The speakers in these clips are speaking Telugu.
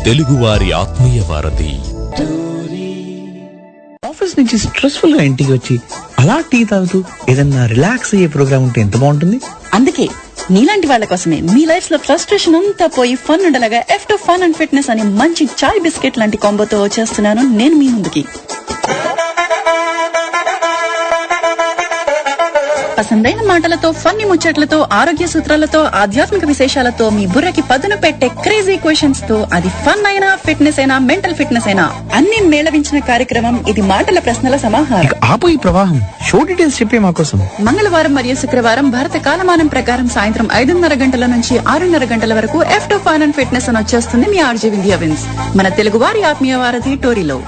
తెలుగువారి ఆత్మీయ వారధి. ఆఫీస్ నుంచి స్ట్రెస్ఫుల్ గా ఇంటికి వచ్చి అలా టీ తాగుతూ ఏదన్నా రిలాక్స్ అయ్యే ప్రోగ్రామ్ ఉంటే ఎంత బాగుంటుంది. అందుకే నీలాంటి వాళ్ళ కోసమే మీ లైఫ్ లో ఫ్రస్ట్రేషన్ అంతా పోయి ఫన్ ఉండలాగా F2 ఫన్ అండ్ ఫిట్నెస్ అనే మంచి చాయ్ బిస్కెట్ లాంటి కాంబోతో వచ్చేస్తున్నాను నేను మీ ముందుకి. పసందైన మాటలతో, ఫన్నీ ముచ్చట్లతో, ఆరోగ్య సూత్రాలతో, ఆధ్యాత్మిక విశేషాలతో మీ బుర్రకి పదును పెట్టే క్రేజీ క్వశ్చన్స్ తో అది ఫన్ అయినా, ఫిట్నెస్ అయినా, మెంటల్ ఫిట్నెస్ అయినా అన్ని మేళవించిన కార్యక్రమం ఇది. మాటల ప్రశ్నల సమాహారం. ఆపు ఈ ప్రవాహం. షో డీటెయిల్స్ చెప్పే మా కోసం. మంగళవారం మరియు శుక్రవారం భారత కాలమానం ప్రకారం సాయంత్రం 5:30 గంటల నుంచి 6:30 గంటల వరకు F2 ఫన్ అండ్ ఫిట్నెస్ అని వచ్చేస్తుంది మీ ఆర్జే వింధ్యా విన్స్, మన తెలుగువారి ఆత్మీయ వారధి టోరీలో.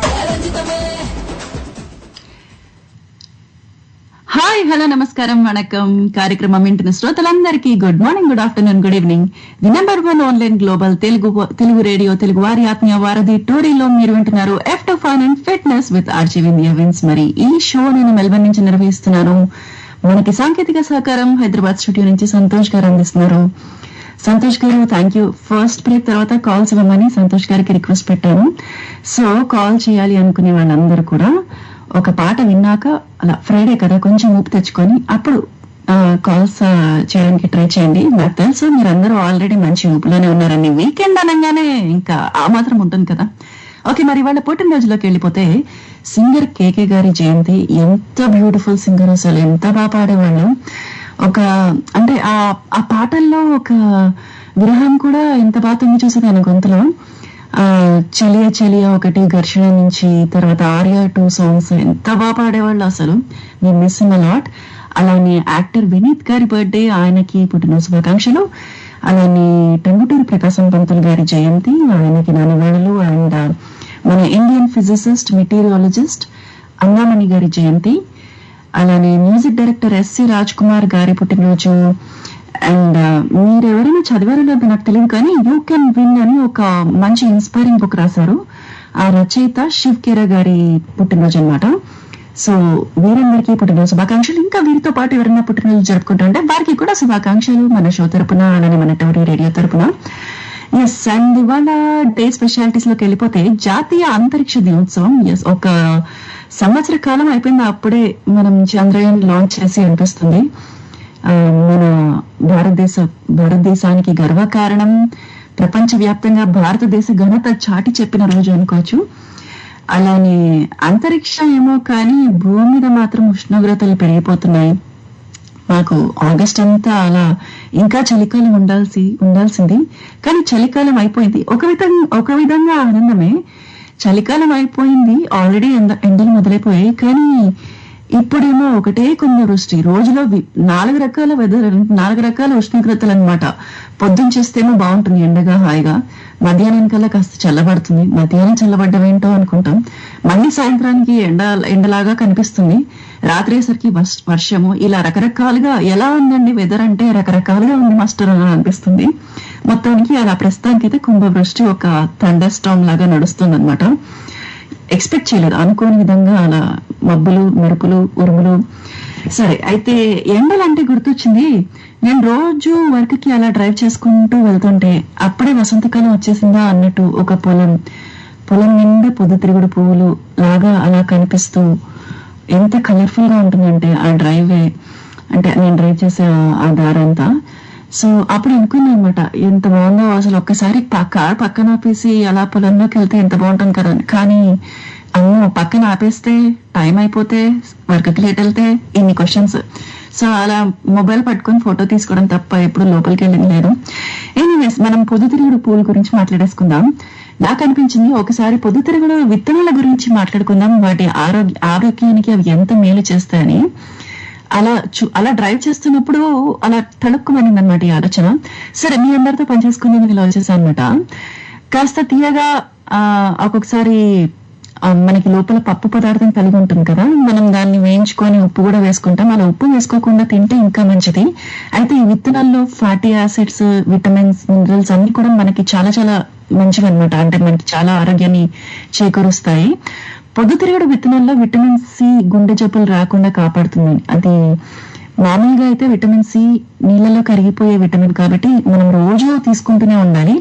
హాయ్, హలో, నమస్కారం, వణకం. కార్యక్రమం వింటున్న శ్రోతలందరికీ good morning, good afternoon, good evening. The number 1 online global Telugu radio Telugu వారి ఆత్మీయ వారధి టోరీలో మీరు వింటున్నారు F2 fun and fitness with RJ Vindhya విన్స్. మరి ఈ షో నేను మెల్బర్న్ నుంచి నిర్వహిస్తున్నాను. మనకి సాంకేతిక సహకారం హైదరాబాద్ స్టూడియో నుంచి సంతోష్ గారు అందిస్తున్నారు. సంతోష్ గారు, థ్యాంక్ యూ. ఫస్ట్ బ్రేక్ తర్వాత కాల్స్ ఇవ్వమని సంతోష్ గారికి రిక్వెస్ట్ పెట్టాను. సో కాల్ చేయాలి అనుకునే వాళ్ళందరూ కూడా ఒక పాట విన్నాక అలా ఫ్రైడే కదా కొంచెం ఊపి తెచ్చుకొని అప్పుడు కాల్స్ చేయడానికి ట్రై చేయండి. నాకు తెలుసు మీరందరూ ఆల్రెడీ మంచి ఊపులోనే ఉన్నారని. వీకెండ్ అనగానే ఇంకా ఆ మాత్రం ఉంటుంది కదా. ఓకే, మరి వాళ్ళ పుట్టినరోజులోకి వెళ్ళిపోతే సింగర్ కేకే గారి జయంతి. ఎంత బ్యూటిఫుల్ సింగర్, అసలు ఎంత బాగా పాడేవాళ్ళు. ఒక అంటే ఆ పాటల్లో ఒక విరహం కూడా ఎంత బాగా తొంగి చూసేది ఆయన గొంతులో. చెలియా చెలియా ఒకటి, ఘర్షణ నుంచి, తర్వాత ఆర్యా 2 సాంగ్స్ ఎంత బాగా పాడేవాళ్ళు అసలు. మీ మిస్ ఇన్ లాట్. అలానే యాక్టర్ వినీత్ గారి బర్త్డే, ఆయనకి పుట్టిన శుభాకాంక్షలు. అలానే టంగుటూరి ప్రకాశం పంతులు గారి జయంతి, ఆయనకి నాన్నవాళ్ళు. అండ్ మన ఇండియన్ ఫిజిసిస్ట్, మెటీరియాలజిస్ట్ అన్నామణి గారి జయంతి. అలానే music director S.C. Raj Kumar గారి పుట్టినరోజు. అండ్ మీరు ఎవరైనా చదివారో లేదో నాకు తెలియదు కానీ యూ కెన్ విన్ అని ఒక మంచి ఇన్స్పైరింగ్ బుక్ రాశారు. ఆ రచయిత శివ్ కేరా గారి పుట్టినరోజు అనమాట. సో వీరందరికీ పుట్టినరోజు శుభాకాంక్షలు. ఇంకా వీరితో పాటు ఎవరైనా పుట్టినరోజు జరుపుకుంటుంటే వారికి కూడా శుభాకాంక్షలు మన షో తరపున, అలానే మన టోరీ రేడియో తరపున. ఎస్, అండ్ ఇవాళ డే స్పెషాలిటీస్ లోకి వెళ్ళిపోతే జాతీయ అంతరిక్ష దినోత్సవం. ఎస్, ఒక సంవత్సర కాలం అయిపోయింది అప్పుడే మనం చంద్రయాన్ లాంచ్ చేసి అనిపిస్తుంది. మన భారతదేశానికి గర్వకారణం, ప్రపంచ వ్యాప్తంగా భారతదేశ ఘనత చాటి చెప్పిన రోజు అనుకోవచ్చు. అలానే అంతరిక్షం ఏమో కానీ భూమి మీద మాత్రం ఉష్ణోగ్రతలు పెరిగిపోతున్నాయి. మాకు ఆగస్ట్ అంతా అలా ఇంకా చలికాలం ఉండాల్సింది కానీ చలికాలం అయిపోయింది. ఒక విధంగా ఆనందమే. చలికాలం అయిపోయింది, ఆల్రెడీ ఎండలు మొదలైపోయాయి. కానీ ఇప్పుడేమో ఒకటే కుంభ వృష్టి. రోజులో 4 రకాల వెదర్, 4 రకాల ఉష్ణోగ్రతలు అనమాట. పొద్దున్న చేస్తేమో బాగుంటుంది ఎండగా హాయిగా, మధ్యాహ్నానికల్లా కాస్త చల్లబడుతుంది. మధ్యాహ్నం చల్లబడ్డం ఏంటో అనుకుంటాం, మళ్ళీ సాయంత్రానికి ఎండలాగా కనిపిస్తుంది, రాత్రి అయ్యేసరికి వర్షము. ఇలా రకరకాలుగా ఎలా ఉందండి వెదర్ అంటే రకరకాలుగా ఉంది మాస్టర్ అని అనిపిస్తుంది. మొత్తానికి అలా ప్రస్తుతానికి అయితే కుంభవృష్టి ఒక థండర్ స్టార్మ్ లాగా నడుస్తుంది అనమాట. ఎక్స్పెక్ట్ చేయలేదు, అనుకోని విధంగా అలా మబ్బులు, మెరుపులు, ఉరుములు. సరే, అయితే ఎండలంటే గుర్తొచ్చింది. నేను రోజు వర్క్ కి అలా డ్రైవ్ చేసుకుంటూ వెళ్తుంటే అప్పుడే వసంతకాలం వచ్చేసిందా అన్నట్టు ఒక పొలం నిండా పొద్దుతిరుగుడు పువ్వులు లాగా అలా కనిపిస్తూ ఎంత కలర్ఫుల్ గా ఉంటుందంటే ఆ డ్రైవే, అంటే నేను డ్రైవ్ చేసే ఆ దారంతా. సో అప్పుడు అనుకున్నా అనమాట, ఎంత బాగుందో అసలు. ఒక్కసారి కార్ పక్కన ఆపేసి అలా పొలంలోకి వెళ్తే ఎంత బాగుంటుంది కదా. కానీ పక్కన ఆపేస్తే టైం అయిపోతే, వర్క్కి లేట్ వెళ్తే ఇన్ని క్వశ్చన్స్. సో అలా మొబైల్ పట్టుకొని ఫోటో తీసుకోవడం తప్ప ఎప్పుడు లోపలికి వెళ్ళింది లేదు. ఎనీవేస్, మనం పొద్దుతిరుగుడు పూల గురించి మాట్లాడేసుకుందాం. నాకు అనిపించింది ఒకసారి పొద్దుతిరుగుడు విత్తనాల గురించి మాట్లాడుకుందాం. వాటి ఆరోగ్యానికి అవి ఎంత మేలు చేస్తాయని. అలా డ్రైవ్ చేస్తున్నప్పుడు అలా తడుక్కుమనింది అనమాట ఈ ఆలోచన. సరే, మీ అందరితో పనిచేసుకుందాం ఇలా వచ్చేసాను అనమాట. కాస్త తీయగా ఒక్కొక్కసారి మనకి లోపల పప్పు పదార్థం కలిగి ఉంటుంది కదా, మనం దాన్ని వేయించుకొని ఉప్పు కూడా వేసుకుంటాం. అలా ఉప్పు వేసుకోకుండా తింటే ఇంకా మంచిది. అయితే ఈ విత్తనాల్లో ఫ్యాటీ యాసిడ్స్, విటమిన్స్, మినరల్స్ అన్ని కూడా మనకి చాలా చాలా మంచివి అనమాట. అంటే మనకి చాలా ఆరోగ్యాన్ని చేకూరుస్తాయి. పొద్దుతిరుగుడు విత్తనాల్లో విటమిన్ సి గుండె జబ్బులు రాకుండా కాపాడుతుంది. అది మామూలుగా అయితే విటమిన్ సి నీళ్ళలో కరిగిపోయే విటమిన్ కాబట్టి మనం రోజు తీసుకుంటూనే ఉండాలి.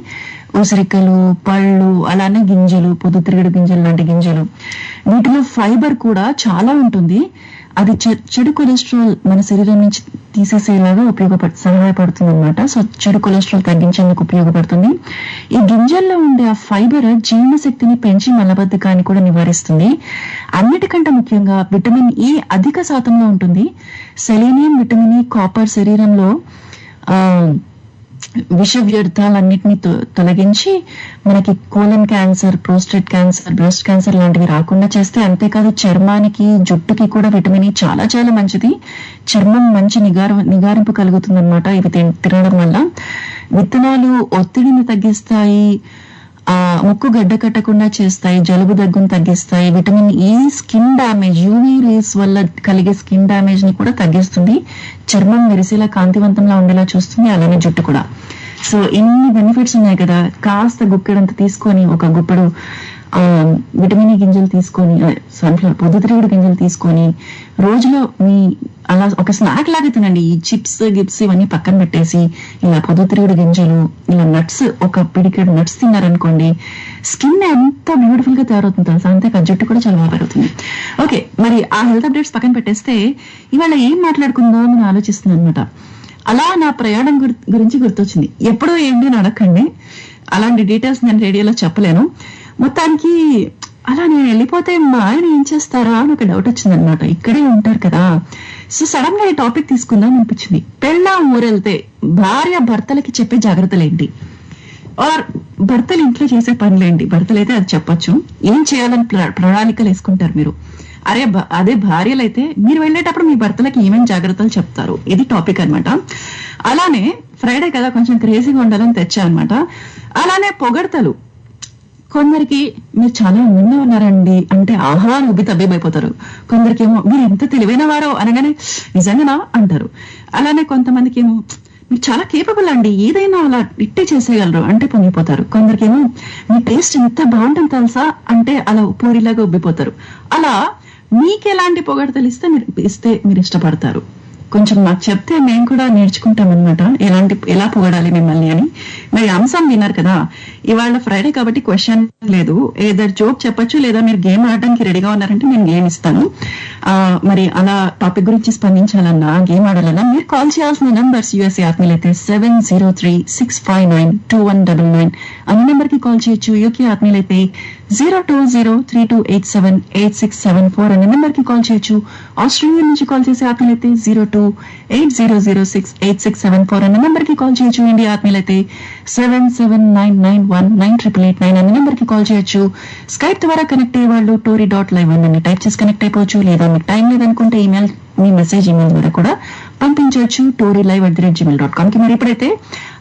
ఉసిరికలు, పళ్ళు, అలానే గింజలు, పొద్దుతిరుగుడు గింజలు లాంటి గింజలు, వీటిలో ఫైబర్ కూడా చాలా ఉంటుంది. అది చెడు కొలెస్ట్రాల్ మన శరీరం నుంచి తీసేసేలాగా సహాయపడుతుంది అనమాట. సో చెడు కొలెస్ట్రాల్ తగ్గించేందుకు ఉపయోగపడుతుంది. ఈ గింజల్లో ఉండే ఆ ఫైబర్ జీర్ణశక్తిని పెంచి మలబద్ధకాన్ని కూడా నివారిస్తుంది. అన్నిటికంటే ముఖ్యంగా విటమిన్ ఇ అధిక శాతంలో ఉంటుంది. సెలీనియం, విటమిన్ ఇ, కాపర్ శరీరంలో విష వ్యర్థాలన్నిటినీ తొలగించి మనకి colon cancer, prostate cancer, breast cancer లాంటివి రాకుండా చేస్తే, అంతేకాదు చర్మానికి, జుట్టుకి కూడా విటమిన్ ఇ చాలా చాలా మంచిది. చర్మం మంచి నిగారింపు కలుగుతుంది అనమాట ఇవి తినడం వల్ల. విత్తనాలు ఒత్తిడిని తగ్గిస్తాయి, ముక్కు గడ్డ కట్టకుండా చేస్తాయి, జలుబు దగ్గును తగ్గిస్తాయి. Vitamin E skin damage, UV rays వల్ల కలిగే స్కిన్ డ్యామేజ్ ని కూడా తగ్గిస్తుంది. చర్మం మెరిసేలా, కాంతివంతంగా ఉండేలా చూస్తుంది, అలానే జుట్టు కూడా. సో ఇన్ని బెనిఫిట్స్ ఉన్నాయి కదా. కాస్త గుప్పెడంత తీసుకొని, ఒక గుప్పెడు విటమిన్ ఇ గింజలు తీసుకొని, సన్ఫ్లవర్ పొద్దుతిరుగుడు గింజలు తీసుకొని రోజులో అలా ఒక స్నాక్ లాగా తినండి. ఈ చిప్స్ గిప్స్ ఇవన్నీ పక్కన పెట్టేసి ఇలా పొద్దుతిరుగుడు గింజలు, ఇలా నట్స్, ఒక పిడికెడు నట్స్ తిన్నారనుకోండి, స్కిన్ ఎంత బ్యూటిఫుల్ గా తయారవుతుంది తెలుసా. అంతేకాదు జుట్టు కూడా చాలా బాగా పెరుగుతుంది. ఓకే, మరి ఆ హెల్త్ అప్డేట్స్ పక్కన పెట్టేస్తే ఇవాళ ఏం మాట్లాడుకుందాం అని ఆలోచిస్తున్నాను అనమాట. అలా నా ప్రయాణం గురించి గుర్తొచ్చింది. ఎప్పుడో ఏంటి అని అడగండి, అలాంటి డీటెయిల్స్ నేను రేడియోలో చెప్పలేను. మొత్తానికి అలా నేను వెళ్ళిపోతే మా ఆయన ఏం చేస్తారా అని ఒక డౌట్ వచ్చింది అనమాట. ఇక్కడే ఉంటారు కదా. సో సడన్ గా ఈ టాపిక్ తీసుకుందాం అనిపించింది. పెళ్ళాం ఊరెళ్తే భార్య భర్తలకి చెప్పే జాగ్రత్తలు ఏంటి, ఆర్ భర్తలు ఇంట్లో చేసే పనులేంటి. భర్తలు అయితే అది చెప్పొచ్చు, ఏం చేయాలని ప్రణాళికలు వేసుకుంటారు మీరు. అదే భార్యలైతే మీరు వెళ్ళేటప్పుడు మీ భర్తలకి ఏమేమి జాగ్రత్తలు చెప్తారు, ఇది టాపిక్ అనమాట. అలానే ఫ్రైడే కదా, కొంచెం క్రేజీగా ఉండాలని తెచ్చా అనమాట. అలానే పొగడ్తలు. కొందరికి మీరు చాలా అందంగా ఉన్నారండి అంటే ఆహా ఉబ్బి తబ్బిబైపోతారు. కొందరికి ఏమో మీరు ఎంత తెలివైన వారో అనగానే నిజంగానా అంటారు. అలానే కొంతమందికి ఏమో మీరు చాలా కేపబుల్ అండి, ఏదైనా అలా ఇట్టే చేసేయగలరు అంటే పొంగిపోతారు. కొందరికేమో మీ టేస్ట్ ఎంత బాగుంటుంది తెలుసా అంటే అలా పూరిలాగా ఉబ్బిపోతారు. అలా మీకు ఎలాంటి పొగడతలు ఇస్తే మీరు ఇష్టపడతారు, కొంచెం మాకు చెప్తే మేము కూడా నేర్చుకుంటాం అనమాట, ఎలా పొగడాలి మిమ్మల్ని అని. మరి అంశం విన్నారు కదా. ఇవాళ ఫ్రైడే కాబట్టి క్వశ్చన్ లేదు, ఏదర్ జోక్ చెప్పొచ్చు లేదా మీరు గేమ్ ఆడడానికి రెడీగా ఉన్నారంటే నేను గేమ్ ఇస్తాను. మరి అలా టాపిక్ గురించి స్పందించాలన్నా, గేమ్ ఆడాలన్నా మీరు కాల్ చేయాల్సిన నంబర్స్ యూఎస్ఏ ఆత్మీయులైతే 7036592199 అన్ని నెంబర్ కి కాల్ చేయొచ్చు. యూకే ఆత్మీయులైతే 02032878674 అనే నెంబర్ కి కాల్ చేయొచ్చు. ఆస్ట్రేలియా నుంచి కాల్ చేసే ఆత్మీయులైతే 0280068674 అనే నెంబర్ కి కాల్ చేయొచ్చు. ఇండియా ఆత్మీయులైతే 7799198889 అనే నెంబర్ కి కాల్ చేయొచ్చు. స్కైప్ ద్వారా కనెక్ట్ అయ్యే వాళ్ళు tory.live అని టైప్ చేసి కనెక్ట్ అయిపోవచ్చు. లేదా మీకు టైం లేదనుకుంటే మీ మెసేజ్ ఈమెయిల్ ద్వారా కూడా పంపించవచ్చు torylive@gmail.com కి. మరి ఇప్పుడైతే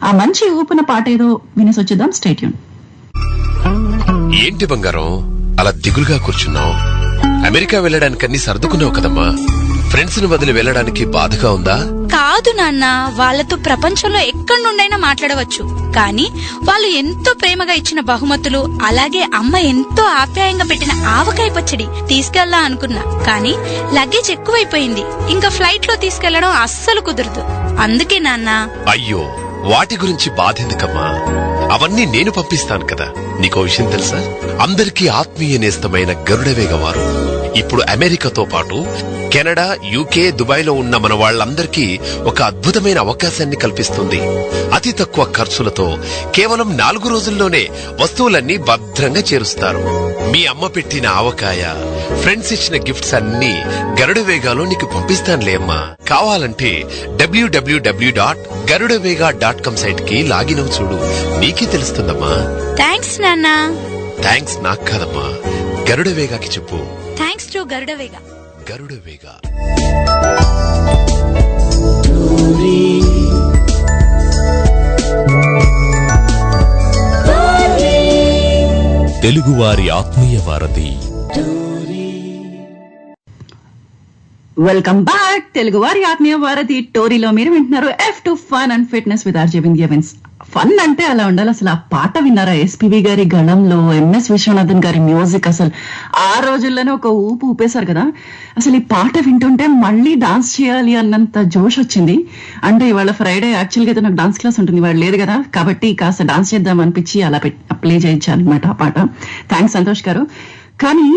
ఆ మంచి ఊపిన పాట ఏదో వినేసి వచ్చేద్దాం. Stay tune. ఏంటి బంగారం అలా దిగులుగా కూర్చున్నావు? అమెరికా వెళ్ళడానికన్నీ సర్దుకున్నావు కదమ్మా. ఫ్రెండ్స్ ని వదిలి వెళ్ళడానికి బాధగా ఉందా? కాదు నాన్న, వాళ్ళతో ప్రపంచంలో ఎక్కడి నుండైనా మాట్లాడవచ్చు. కానీ వాళ్ళు ఎంతో ప్రేమగా ఇచ్చిన బహుమతులు, అలాగే అమ్మ ఎంతో ఆప్యాయంగా పెట్టిన ఆవకాయ పచ్చడి తీసుకెళ్లా అనుకున్నా. కానీ లగేజ్ ఎక్కువైపోయింది. ఇంకా ఫ్లైట్ లో తీసుకెళ్లడం అస్సలు కుదరదు. అందుకే నాన్న. అయ్యో, వాటి గురించి బాధెందుకమ్మా, అవన్నీ నేను పంపిస్తాను కదా. నీకో విషయం తెలుసా? అందరికీ ఆత్మీయ నేస్తమైన గరుడవేగ వారు ఇప్పుడు అమెరికాతో పాటు కెనడా, యూకే, దుబాయ్ లో ఉన్న మన వాళ్లందరికీ ఒక అద్భుతమైన అవకాశాన్ని కల్పిస్తుంది. అతి తక్కువ ఖర్చులతో కేవలం 4 రోజుల్లోనే వస్తువులన్నీ భద్రంగా చేరుస్తారు. మీ అమ్మ పెట్టిన ఆవకాయ, ఫ్రెండ్స్ ఇచ్చిన గిఫ్ట్స్ అన్ని గరుడవేగాలో నీకు పంపిస్తానులే అమ్మా. కావాలంటే www.garudavega.com సైట్ కి లాగిన్ అవు చూడు, నీకే తెలుస్తుందమ్మా. థ్యాంక్స్ నాన్న. థ్యాంక్స్ నాకు కాదమ్మా, గరుడవేగాకి చెప్పు. Thanks to Garudavega. గరుడవేగా. తెలుగువారి ఆత్మీయ వారధి. Welcome back. తెలుగు వారి ఆత్మీయ వారధి టోరీలో మీరు వింటున్నారు F2 fun and fitness with RJ Vindhya విన్స్. ఫన్ అంటే అలా ఉండాలి. అసలు ఆ పాట విన్నారా? ఎస్పీవి గారి గళంలో, ఎంఎస్ విశ్వనాథన్ గారి మ్యూజిక్, అసలు ఆ రోజుల్లోనే ఒక ఊపు ఊపేశారు కదా. అసలు ఈ పాట వింటుంటే మళ్ళీ డాన్స్ చేయాలి అన్నంత జోష్ వచ్చింది. అంటే ఇవాళ ఫ్రైడే యాక్చువల్గా అయితే నాకు డాన్స్ క్లాస్ ఉంటుంది, ఇవాళ లేదు కదా, కాబట్టి కాస్త డాన్స్ చేద్దాం అనిపించి అలా ప్లే చేయించాను అనమాట ఆ పాట. థ్యాంక్స్ సంతోష్ గారు. కానీ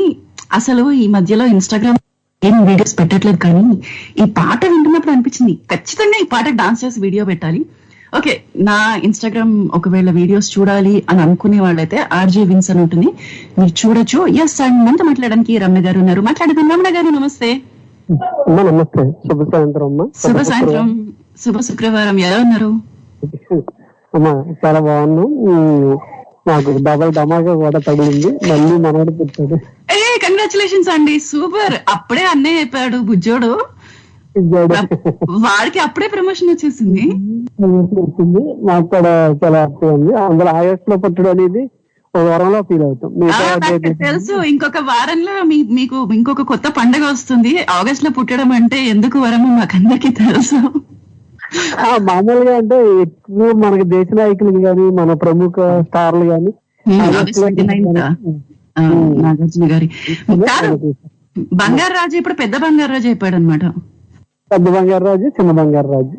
అసలు ఈ మధ్యలో ఇన్స్టాగ్రామ్ ఏం వీడియోస్ పెట్టట్లేదు, కానీ ఈ పాట వింటున్నప్పుడు అనిపించింది ఖచ్చితంగా ఈ పాటకు డాన్స్ చేసి వీడియో పెట్టాలి. ఓకే, నా ఇన్స్టాగ్రామ్ ఒకవేళ వీడియోస్ చూడాలి అని అనుకునే వాళ్ళైతే ఆర్జే విన్స్ అని ఉంటుంది, మీరు చూడొచ్చు. ఎస్, అండ్ మనతో మాట్లాడడానికి రమణ గారు ఉన్నారు. మాట్లాడదాం. రమణ గారు నమస్తే. నమస్తే, శుభ సాయంత్రం అమ్మా. శుభ సాయంత్రం, శుభ శుక్రవారం. ఎలా ఉన్నారు? అమ్మా చాలా బాగున్నాం. నాకు డబల్ ధమాకా కూడా తగిలింది, మళ్ళీ మనోడు పుట్టాడు. కంగ్రాచులేషన్స్ అండి, సూపర్. అప్పుడే అన్నయ్య అయిపోయాడు బుజ్జోడు, వాడికి అప్పుడే ప్రమోషన్ వచ్చేసింది. నాకు కూడా చాలా హ్యాపీ ఉంది. అందులో ఆగస్ట్ లో పుట్టడం అనేది ఒక వారంలో ఫీల్ అవుతాం. తెలుసు, ఇంకొక వారంలో మీకు ఇంకొక కొత్త పండగ వస్తుంది. ఆగస్ట్ లో పుట్టడం అంటే ఎందుకు వరమో మాకందరికీ తెలుసు. మామూలుగా అంటే ఎక్కువ మనకి దేశ నాయకులు గాని, మన ప్రముఖ స్టార్లు గాని నాగార్జున గారి బంగారు రాజు ఇప్పుడు పెద్ద బంగారు రాజు అయిపోయాడు అనమాట. పెద్ద బంగారు రాజు, చిన్న బంగారు రాజు.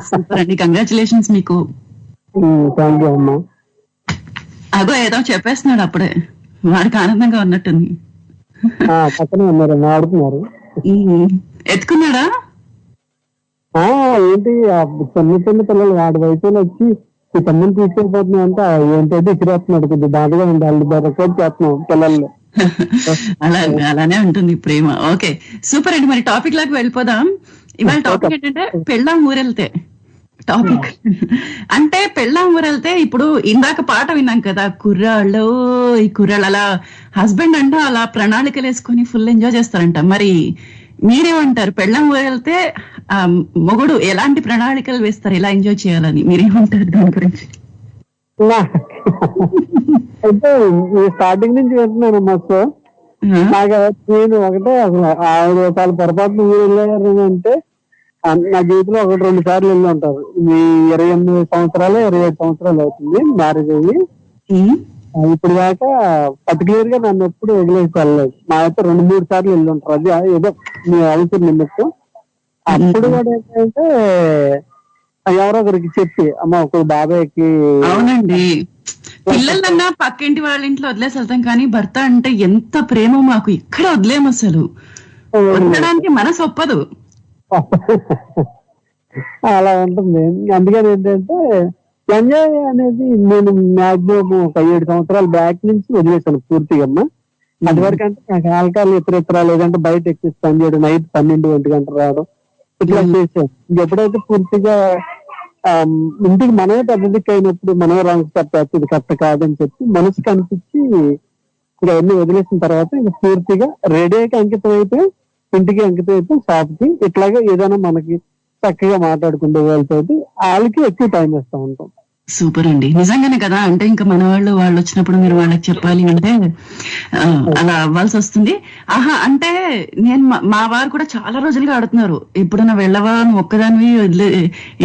సూపర్ అండి, కంగ్రాచులేషన్స్ మీకు. థ్యాంక్ యూ అమ్మా. అగో ఏదో చెప్పేస్తున్నాడు అప్పుడే, వాడికి ఆనందంగా ఉన్నట్టుంది. పక్కనే ఉన్నారు, ఆడుతున్నారు. ఎత్తుకున్నాడా? ఏంటి చిన్న చిన్న పిల్లలు వాడి వయసులో వచ్చి ఈ తమ్ముని తీసుకెళ్ళిపోతున్నాం అంటే ఏంటంటే ఇచ్చిరేస్తున్నాడు. కొద్దిగా బాధగా ఉంది, వాళ్ళు చేస్తున్నాం పిల్లల్ని. అలానే ఉంటుంది ప్రేమ. ఓకే, సూపర్ అండి. మరి టాపిక్ లాగా వెళ్ళిపోదాం. ఇవాళ టాపిక్ ఏంటంటే పెళ్ళాం ఊరెళ్తే టాపిక్. అంటే పెళ్ళాం ఊరెళ్తే ఇప్పుడు ఇందాక పాట విన్నాం కదా, కుర్రాళ్ళు, ఈ కుర్రాళ్ళు అలా హస్బెండ్ అంటే అలా ప్రణాళికలు వేసుకొని ఫుల్ ఎంజాయ్ చేస్తారంట. మరి మీరేమంటారు? పెళ్ళాం ఊరెళ్తే మొగుడు ఎలాంటి ప్రణాళికలు వేస్తారు, ఎలా ఎంజాయ్ చేయాలని మీరేమంటారు దాని గురించి? అయితే స్టార్టింగ్ నుంచి వింటున్నానమ్మా. సో నాకు నేను ఒకటే, అసలు ఆవిడ ఒకసారి పొరపాటున ఊరు వెళ్ళారు అంటే నా జీవితంలో 1-2 సార్లు వెళ్ళి ఉంటారు. మీ 28 సంవత్సరాలు 25 సంవత్సరాలు అవుతుంది మ్యారేజ్ అయ్యి. ఇప్పుడు దాకా పర్టికులర్ గా నన్ను ఎప్పుడు వదిలేసి వెళ్ళలేదు. మా అయితే 2-3 సార్లు వెళ్ళి ఉంటారు. అది ఏదో మీ అవసరం నిమిత్తం. అప్పుడు కూడా ఏంటంటే ఎవరో ఒకరికి చెప్పి, అమ్మ ఒక బాబాయ్కి. అవునండి, పిల్లలన్నా పక్కింటి వాళ్ళ ఇంట్లో వదిలేసి వెళ్తాం, కానీ భర్త అంటే ఎంత ప్రేమ మాకు ఇక్కడ వదిలేము, అసలు వదలడానికి మనసు ఒప్పదు. అలా ఉంటుంది. అందుకని ఏంటంటే ఎంజాయ్ అనేది నేను మాక్సిమం ఒక 7 సంవత్సరాల బ్యాక్ నుంచి వదిలేసాను పూర్తిగా అమ్మా. అది వరకు అంటే నాకు ఆల్కహాల్ ఇతర లేదంటే బయట ఎక్కువ స్పెండ్ చేయడం, నైట్ 12-1 గంట రావడం, ఇట్లా చేసాను. ఎప్పుడైతే పూర్తిగా ఇంటికి మనమే పెద్ద దిక్కు అయినప్పుడు మనమే రాంగ్ స్టెప్ ఇది కరెక్ట్ కాదని చెప్పి మనసుకి అనిపించి ఇంకా అన్ని వదిలేసిన తర్వాత ఇంకా పూర్తిగా రెడీకి అంకితం అయితే, ఇంటికి అంకితం అయితే, షాప్ కి, ఇట్లాగా ఏదైనా మనకి చక్కగా మాట్లాడుకుంటే వాళ్ళతో వాళ్ళకి ఎక్కువ టైం ఇస్తా ఉంటాం. సూపర్ అండి, నిజంగానే కదా. అంటే ఇంకా మన వాళ్ళు వచ్చినప్పుడు మీరు వాళ్ళకి చెప్పాలి అంటే అలా అవ్వాల్సి వస్తుంది. ఆహా, అంటే నేను మా వారు కూడా చాలా రోజులుగా ఆడుతున్నారు, ఎప్పుడన్నా వెళ్ళవా నువ్వు ఒక్కదానివి,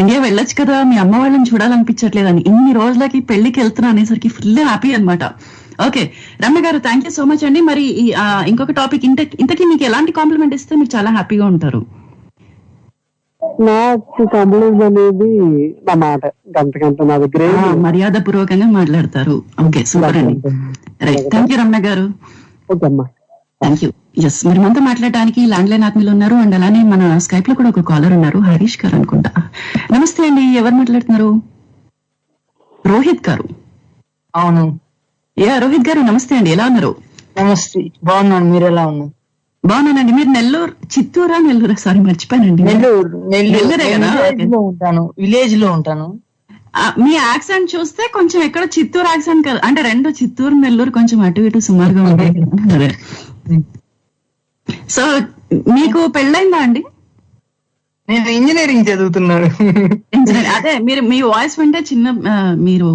ఇండియా వెళ్ళొచ్చు కదా, మీ అమ్మ వాళ్ళని చూడాలనిపించట్లేదని. ఇన్ని రోజులకి పెళ్లికి వెళ్తున్నా అనేసరికి ఫుల్ హ్యాపీ అనమాట. ఓకే రమ్య గారు, థ్యాంక్ యూ సో మచ్ అండి. మరి ఇంకొక టాపిక్, ఇంతకీ మీకు ఎలాంటి కాంప్లిమెంట్ ఇస్తే మీరు చాలా హ్యాపీగా ఉంటారు? నాకు కాంప్లిమెంట్ అనేది నా మాట గంట నా దగ్గర మర్యాద పూర్వకంగా మాట్లాడతారు. ఓకే, సూపర్ అండి. రైట్, థ్యాంక్ యూ రమణ గారు. ఓకే అమ్మా, థ్యాంక్ యూ. ఎస్, మరి మనతో మాట్లాడడానికి ల్యాండ్ లైన్ ఆత్మీయులు ఉన్నారు, అండ్ అలానే మన స్కైప్ లో కూడా ఒక కాలర్ ఉన్నారు, హరీష్ గారు అనుకుంటా. నమస్తే అండి, ఎవరు మాట్లాడుతున్నారు? రోహిత్ గారు. అవును. రోహిత్ గారు నమస్తే అండి, ఎలా ఉన్నారు? నమస్తే, బాగున్నాను, మీరు ఎలా ఉన్నారు? బాగున్నానండి. మీరు చిత్తూరా నెల్లూరా? సారీ మర్చిపోయానండి. నెల్లూరే కదా. విలేజ్ లో ఉంటాను. మీ యాక్సెంట్ చూస్తే కొంచెం ఎక్కడ చిత్తూరు యాక్సెంట్ కదా, అంటే రెండు చిత్తూరు నెల్లూరు కొంచెం అటు ఇటు సుమారుగా ఉంటాయి. సో మీకు పెళ్ళైందా అండి? నేను ఇంజనీరింగ్ చదువుతున్నాను. ఇంజనీరింగ్, అదే మీరు మీ వాయిస్ వింటే మీరు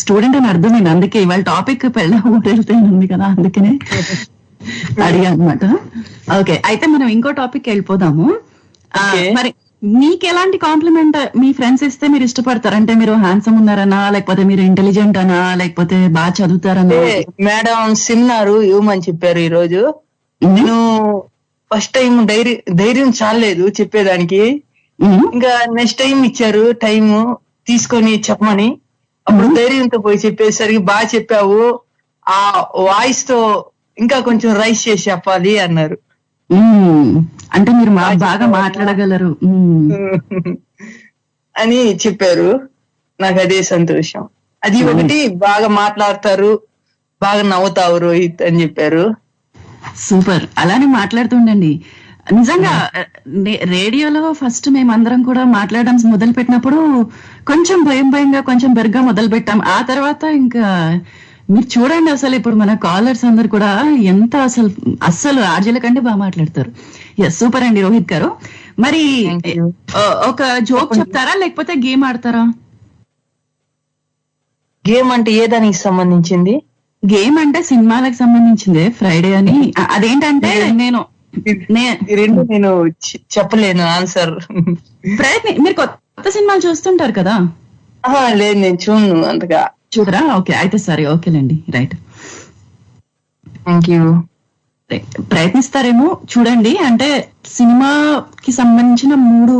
స్టూడెంట్ అని అర్థమైంది, అందుకే ఇవాళ టాపిక్ పెళ్ళి ఉంది కదా, అందుకనే అడిగా అనమాట. ఓకే, అయితే మనం ఇంకో టాపిక్ వెళ్ళిపోదాము. మరి మీకు ఎలాంటి కాంప్లిమెంట్ మీ ఫ్రెండ్స్ ఇస్తే మీరు ఇష్టపడతారు? అంటే మీరు హ్యాండ్సమ్ ఉన్నారనా, లేకపోతే మీరు ఇంటెలిజెంట్ అనా, లేకపోతే బాగా చదువుతారనా? మేడం సెమినార్ ఇవ్వమని చెప్పారు ఈ రోజు. నేను ఫస్ట్ టైం ధైర్యం చాలేదు చెప్పేదానికి. ఇంకా నెక్స్ట్ టైం ఇచ్చారు టైం తీసుకొని చెప్పమని. అప్పుడు ధైర్యంతో పోయి చెప్పేసరికి బాగా చెప్పావు, ఆ వాయిస్ తో ఇంకా కొంచెం రైస్ చేసి చెప్పాలి అన్నారు. అంటే మీరు బాగా మాట్లాడగలరు అని చెప్పారు. నాకు అదే సంతోషం. అది ఒకటి, బాగా మాట్లాడతారు, బాగా నవ్వుతావు రోహిత్ అని చెప్పారు. సూపర్, అలానే మాట్లాడుతుండండి. నిజంగా రేడియోలో ఫస్ట్ మేమందరం కూడా మాట్లాడడం మొదలు పెట్టినప్పుడు కొంచెం భయంగా కొంచెం బెరుగ్గా మొదలు పెట్టాం. ఆ తర్వాత ఇంకా మీరు చూడండి, అసలు ఇప్పుడు మన కాలర్స్ అందరు కూడా ఎంత అస్సలు ఆర్జీల కంటే బాగా మాట్లాడతారు. ఎస్, సూపర్ అండి రోహిత్ గారు. మరి ఒక జోక్ చెప్తారా లేకపోతే గేమ్ ఆడతారా? గేమ్ అంటే ఏ దానికి సంబంధించింది? గేమ్ అంటే సినిమాలకు సంబంధించింది, ఫ్రైడే అని. అదేంటంటే రెండు నేను చెప్పలేను ఆన్సర్. మీరు కొత్త సినిమాలు చూస్తుంటారు కదా? లేదు, నేను చూడను అంతగా. చూడరా? ఓకే, అయితే సరే, ఓకేలేండి, రైట్. Thank you. ప్రయత్నిస్తారేమో చూడండి. అంటే సినిమాకి సంబంధించిన 3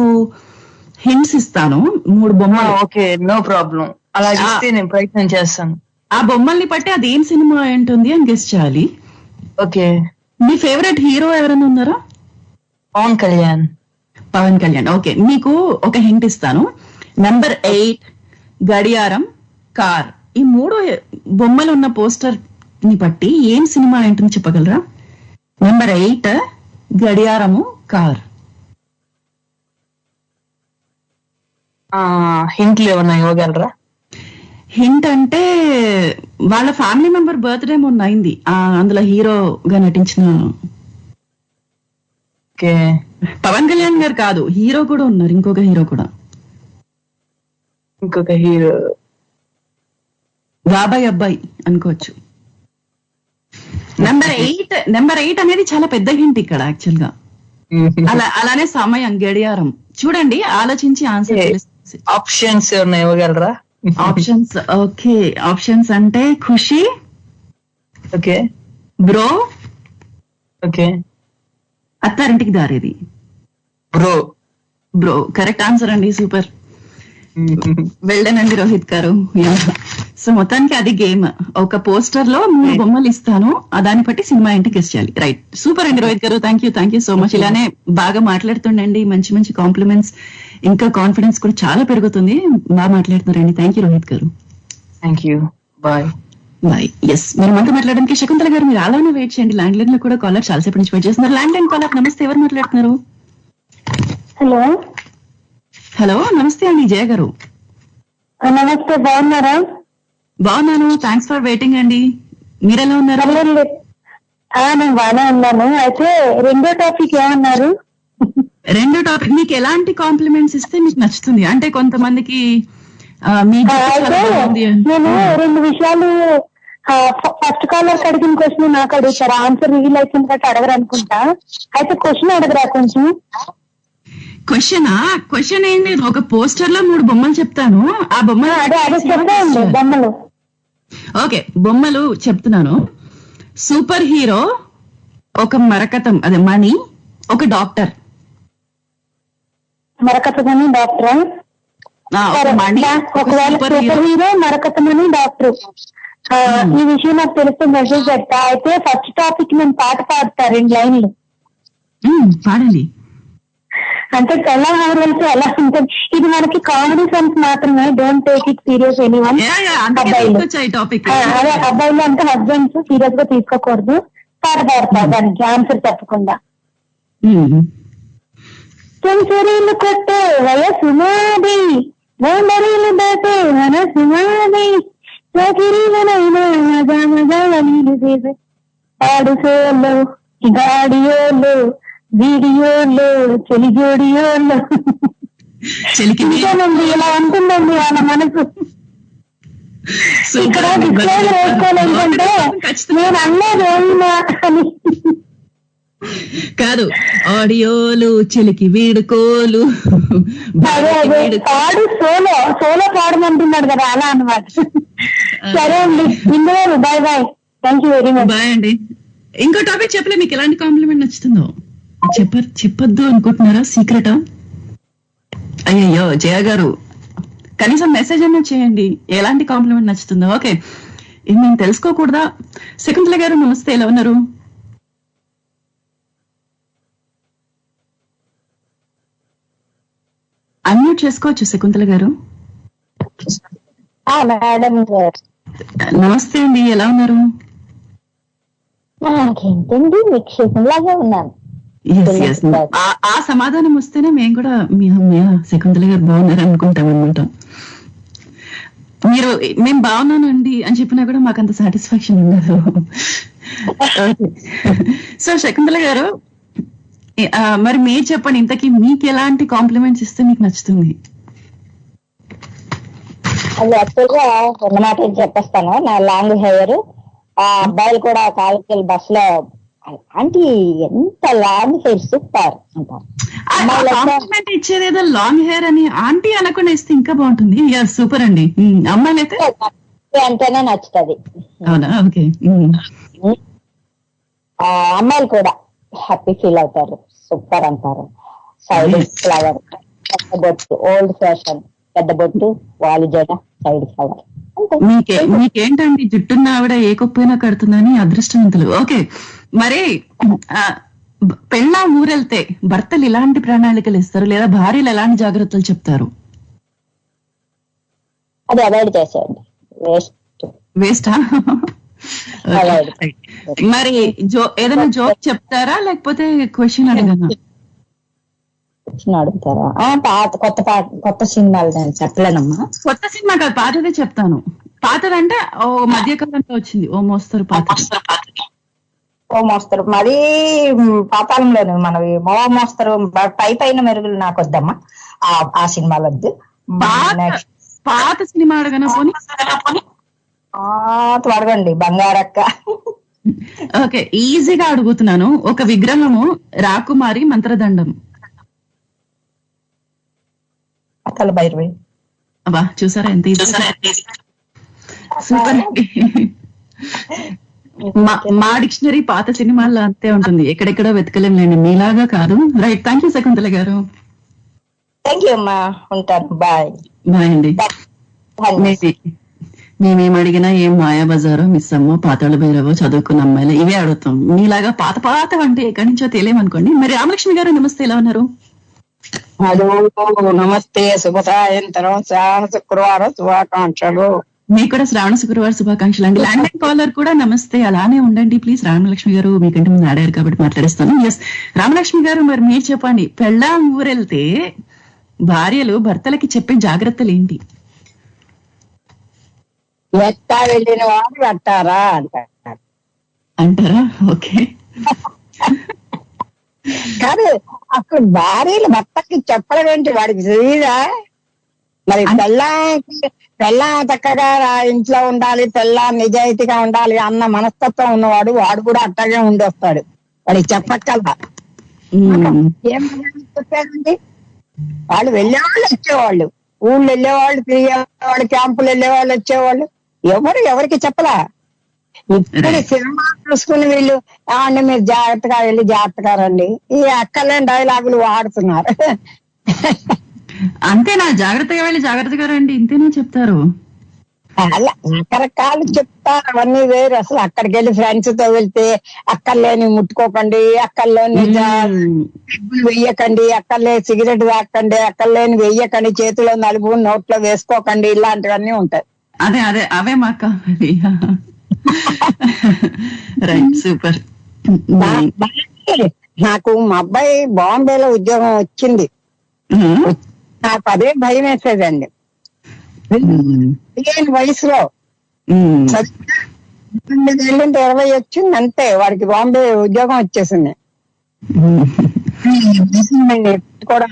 హింట్స్ ఇస్తాను, 3 బొమ్మలు. Okay, no problem. అలా ఇస్తే నేను ప్రయత్నం చేస్తాను. ఆ బొమ్మల్ని బట్టి అది ఏం సినిమా ఏంటుంది అని గెస్ చేయాలి. ఓకే. మీ ఫేవరెట్ హీరో ఎవరైనా ఉన్నారా? పవన్ కళ్యాణ్. పవన్ కళ్యాణ్. ఓకే, మీకు ఒక హింట్ ఇస్తాను. నెంబర్ 8 గడియారం, కార్. ఈ 3 బొమ్మలు ఉన్న పోస్టర్ ని బట్టి ఏం సినిమా ఏంటని చెప్పగలరా? Number 8 గడియారము, car. హింట్లు ఏమన్నా ఇవ్వగలరా? హింట్ అంటే వాళ్ళ ఫ్యామిలీ మెంబర్ బర్త్డే మొన్న అయింది, అందులో హీరోగా నటించిన. ఓకే. పవన్ కళ్యాణ్ గారు కాదు, హీరో కూడా ఉన్నారు, ఇంకొక హీరో కూడా. ఇంకొక హీరో బాబాయ్ అబ్బాయి అనుకోవచ్చు. నెంబర్ 8 అనేది చాలా పెద్ద హింట్ ఇక్కడ యాక్చువల్ గా. అలానే సమయం, గడియారం. చూడండి, ఆలోచించి ఆన్సర్. ఆప్షన్స్ ఏమన్నా ఇవ్వగలరా? Options, okay. ఆప్షన్స్ అంటే ఖుషి, okay, bro, okay, Attarintiki Daredi. Bro correct answer అండి, సూపర్. వెళ్ళానండి రోహిత్ గారు. సో మొత్తానికి అది గేమ్. ఒక పోస్టర్ లో 3 బొమ్మలు ఇస్తాను, దాన్ని బట్టి సినిమా ఏంటి గెస్ చేయాలి. రైట్, సూపర్ అండి రోహిత్ గారు. Thank you so much. ఇలానే బాగా మాట్లాడుతుండండి, మంచి కాంప్లిమెంట్స్, ఇంకా కాన్ఫిడెన్స్ కూడా చాలా పెరుగుతుంది. బాగా మాట్లాడుతున్నారండి. థ్యాంక్ యూ రోహిత్ గారు. Thank you, bye. ఎస్, మీరు మనతో మాట్లాడడానికి శకుంతల గారు, మీరు అలానే వెయిట్ చేయండి. ల్యాండ్ లైన్ లో కూడా కాలర్ చాలాసేపు నుంచి వెయిట్ చేస్తున్నారు. ల్యాండ్ లైన్ కాలర్, నమస్తే, ఎవరు మాట్లాడుతున్నారు? హలో, నమస్తే అండి, జయ గారు. నమస్తే, బాగున్నారా? బాగున్నాను, థ్యాంక్స్ ఫర్ వెయిటింగ్ అండి. మీరెలా ఉన్నారు? నేను బాగానే ఉన్నాను. అయితే రెండో టాపిక్ ఏమన్నారు? రెండో టాపిక్, మీకు ఎలాంటి కాంప్లిమెంట్స్ ఇస్తే మీకు నచ్చుతుంది? అంటే కొంతమందికి నేను 2 విషయాలు, ఫస్ట్ కాలర్ అడిగిన క్వశ్చన్ నాకు అడుగుతారు, ఆన్సర్ రివీల్ అయిపోయిన బట్టి అడగరు అనుకుంటా. అయితే క్వశ్చన్ అడగరా కొంచెం? క్వశ్చన్ ఏం లేదు, ఒక పోస్టర్ లో 3 బొమ్మలు చెప్తాను, ఆ బొమ్మలు చెప్పండి. బొమ్మలు, ఓకే, బొమ్మలు చెప్తున్నాను. సూపర్ హీరో, ఒక మరకతం, అదే మణి, ఒక డాక్టర్. మరకతమని డాక్టరా? ఒకవేళ సూపర్ హీరో, మరకతమని డాక్టర్. ఈ విషయం నాకు తెలిస్తే మెసేజ్ పెట్టా. అయితే ఫస్ట్ టాపిక్ నేను పాట పాడతా, 2 లైన్లు. పాడండి. అంటే ఎలా ఆడవలసి ఎలా ఉంటుంది. ఇది మనకి కామెడీ సెన్స్ మాత్రమే, don't take it serious anyone. అదే అబ్బాయిలు అంటే హస్బెండ్స్ సీరియస్ గా తీసుకోకూడదు. పాట పాడతా దానికి ఆన్సర్ చెప్పకుండా. సెంచరీలు కొట్టే వయసు మాది, బౌండరీలు దాటే మనసు మాది, చాకిరీలనైనా మజా మజాలు చేసే ఆడు సోలో, గాడియోలో, వీడియోలో, చెలి జోడియోలో. ఇంకేనండి, ఇలా ఉంటుందండి వాళ్ళ మనసు. ఇక్కడ డిస్క్లోజర్ వేసుకోవాలి ఏంటంటే, నేను అన్నది ఏమైనా అని కాదు, ఆడియోలు, చెలికి వీడుకోలు, పాడు సోలో సోలో పాడమంటున్నాడు కదా, అలా అన్నమాట. సరే అండి, ఇందులో bye bye, thank you very much. Bye అండి. ఇంకో టాపిక్ చెప్పలే, మీకు ఎలాంటి కాంప్లిమెంట్ నచ్చుతుందో చెప్పొద్దు అనుకుంటున్నారా? సీక్రెటా? అయ్యయ్యో జయ గారు, కనీసం మెసేజ్ అన్నా చేయండి, ఎలాంటి కాంప్లిమెంట్ నచ్చుతుందో. ఓకే, ఇది నేను తెలుసుకోకూడదా? శకుంతల గారు నమస్తే, ఎలా ఉన్నారు? అన్మ్యూట్ చేసుకోవచ్చు శకుంతల గారు. మేడం గారు నమస్తే అండి, ఎలా ఉన్నారు? నాకేంటండి, మీకు శకుంలాగే ఉన్నాను. ఆ సమాధానం వస్తేనే మేము కూడా మీ అమ్మయ్య శకుంతల గారు బాగున్నారు అనుకుంటాం అనమాట. మేము బాగున్నానండి అని చెప్పినా కూడా మాకు అంత సాటిస్ఫాక్షన్ ఉండదు. సో శకుంతల గారు, మరి మీరు చెప్పండి, ఇంతకీ మీకు ఎలాంటి కాంప్లిమెంట్స్ ఇస్తే మీకు నచ్చుతుంది? అది యాక్చువల్గా ఉన్నమాట చెప్పేస్తాను. నా లాంగ్ హెయిర్, ఆ అబ్బాయిలు కూడా కాలేజీ బస్ లో ఆంటీ ఎంత లాంగ్ హెయిర్ సూపర్ అంటారు. కాంప్లిమెంట్ ఇచ్చేది ఏదో లాంగ్ హెయిర్ అని ఆంటీ అనకుండా ఇస్తే ఇంకా బాగుంటుంది. సూపర్ అండి. అమ్మాయిలు అయితే అంటేనే నచ్చుతుంది. అవునా? ఓకే. అమ్మాయిలు కూడా హ్యాపీ ఫీల్ అవుతారు, సూపర్ అంటారు. సైడ్ ఫ్లవర్, పెద్ద బొట్టు, ఓల్డ్ ఫ్యాషన్, పెద్ద బొట్టు, వాళ్ళు జడ, సైడ్ ఫ్లవర్. మీకేంటండి, జుట్టున్న ఆవిడ ఏ కొప్పైనా కడుతుందని అదృష్టవంతులు. ఓకే, మరి పెళ్ళాం ఊరెళ్తే భర్తలు ఇలాంటి ప్రణాళికలు ఇస్తారు, లేదా భార్యలు ఎలాంటి జాగ్రత్తలు చెప్తారు? అది అవాయిడ్ చేసేయండి, వేస్టా? మరి ఏదైనా జోక్ చెప్తారా, లేకపోతే క్వశ్చన్ అడగనా? అడుగుతారా? కొత్త సినిమాలు నేను చెప్పలేనమ్మా. కొత్త సినిమా కాదు, పాతదే చెప్తాను. పాతదంటే ఓ మధ్యకాలంలో వచ్చింది, ఓ మోస్తరు పాత. ఓ మోస్తరు మరీ పాతాళంలోనే మనవి, ఓ మోస్తరు పై పైన మెరుగులు నాకు వద్దమ్మా, ఆ సినిమాలు వద్దు. పాత సినిమా అడగనా? పోనీ అడగండి, బంగారక్క. ఓకే, ఈజీగా అడుగుతున్నాను. ఒక విగ్రహము, రాకుమారి, మంత్రదండం. అక్కల భైరవి. అబ్బా, చూసారా ఎంత ఈజీ. సూపర్. మా డిక్షనరీ పాత సినిమాల్లో అంతే ఉంటుంది, ఎక్కడెక్కడో వెతకలేం లేండి, మీలాగా కాదు. రైట్, థ్యాంక్ యూ శకుంతల గారు. థ్యాంక్ యూ అమ్మా, ఉంటాను. బాయ్. బాయ్ అండి. మేమేం అడిగినా ఏం మాయా బజారో, మిస్ అమ్మో, పాతాళ భైరవో, చదువుకున్న అమ్మాయిలు ఇవే అడుగుతాం. మీలాగా పాత పాత అంటే ఎక్కడి నుంచో తెలియమనుకోండి. మరి రామలక్ష్మి గారు నమస్తే, ఎలా ఉన్నారు? నమస్తే, శుభ సాయంత్రం, శ్రావణ శుక్రవారం శుభాకాంక్షలు. మీకు కూడా శ్రావణ శుక్రవారం శుభాకాంక్షలు అండి. ల్యాండ్ కాలర్ కూడా నమస్తే, అలానే ఉండండి ప్లీజ్. రామలక్ష్మి గారు మీకంటే ముందు ఆడారు కాబట్టి మాట్లాడేస్తాను. ఎస్, రామలక్ష్మి గారు, మరి మీరు చెప్పండి, పెళ్ళాం ఊరెళ్తే భార్యలు భర్తలకి చెప్పే జాగ్రత్తలు ఏంటి ఎట్టా వెళ్ళిన వాడు పెట్టారా అంటారా? ఓకే. కాదు, అక్కడ భార్యలు భర్తకి చెప్పడం ఏంటి, వాడికి తెలియదా? మరి పెళ్ళ చక్కగా ఇంట్లో ఉండాలి, పెళ్ళ నిజాయితీగా ఉండాలి అన్న మనస్తత్వం ఉన్నవాడు వాడు కూడా అట్టగే ఉండొస్తాడు, వాడికి చెప్పక్కల్లా. ఏం చెప్పారండి, వాళ్ళు వెళ్ళేవాళ్ళు వచ్చేవాళ్ళు, ఊళ్ళు వెళ్ళేవాళ్ళు, తిరిగేవాళ్ళు, క్యాంపులు వెళ్ళేవాళ్ళు వచ్చేవాళ్ళు, ఎవరికి చెప్పలా. ఇప్పుడు సినిమా చూసుకుని వీళ్ళు ఏమండి మీరు జాగ్రత్తగా వెళ్ళి జాగ్రత్తగా రండి, ఈ అక్కలేని డైలాగులు వాడుతున్నారు. అంతేనా? జాగ్రత్తగా వెళ్ళి జాగ్రత్తగా రండి, ఇంతేనా చెప్తారు? అలా రకరకాలు చెప్తారు, అవన్నీ వేరు. అసలు అక్కడికి వెళ్ళి ఫ్రెండ్స్ తో వెళ్తే అక్కర్లేని ముట్టుకోకండి, అక్కర్లేని వెయ్యకండి, అక్కర్లే సిగరెట్ తాకండి, అక్కర్లేని వెయ్యకండి, చేతిలో నలుపు నోట్లో వేసుకోకండి, ఇలాంటివన్నీ ఉంటాయి. అవే మాకు కావాలి. Right, super. నాకు మా అబ్బాయి బాంబేలో ఉద్యోగం వచ్చింది, నాకు అదే భయం వేసేదండి. 15 వయసులో 20 వచ్చింది అంతే, వాడికి బాంబే ఉద్యోగం వచ్చేసింది. కూడా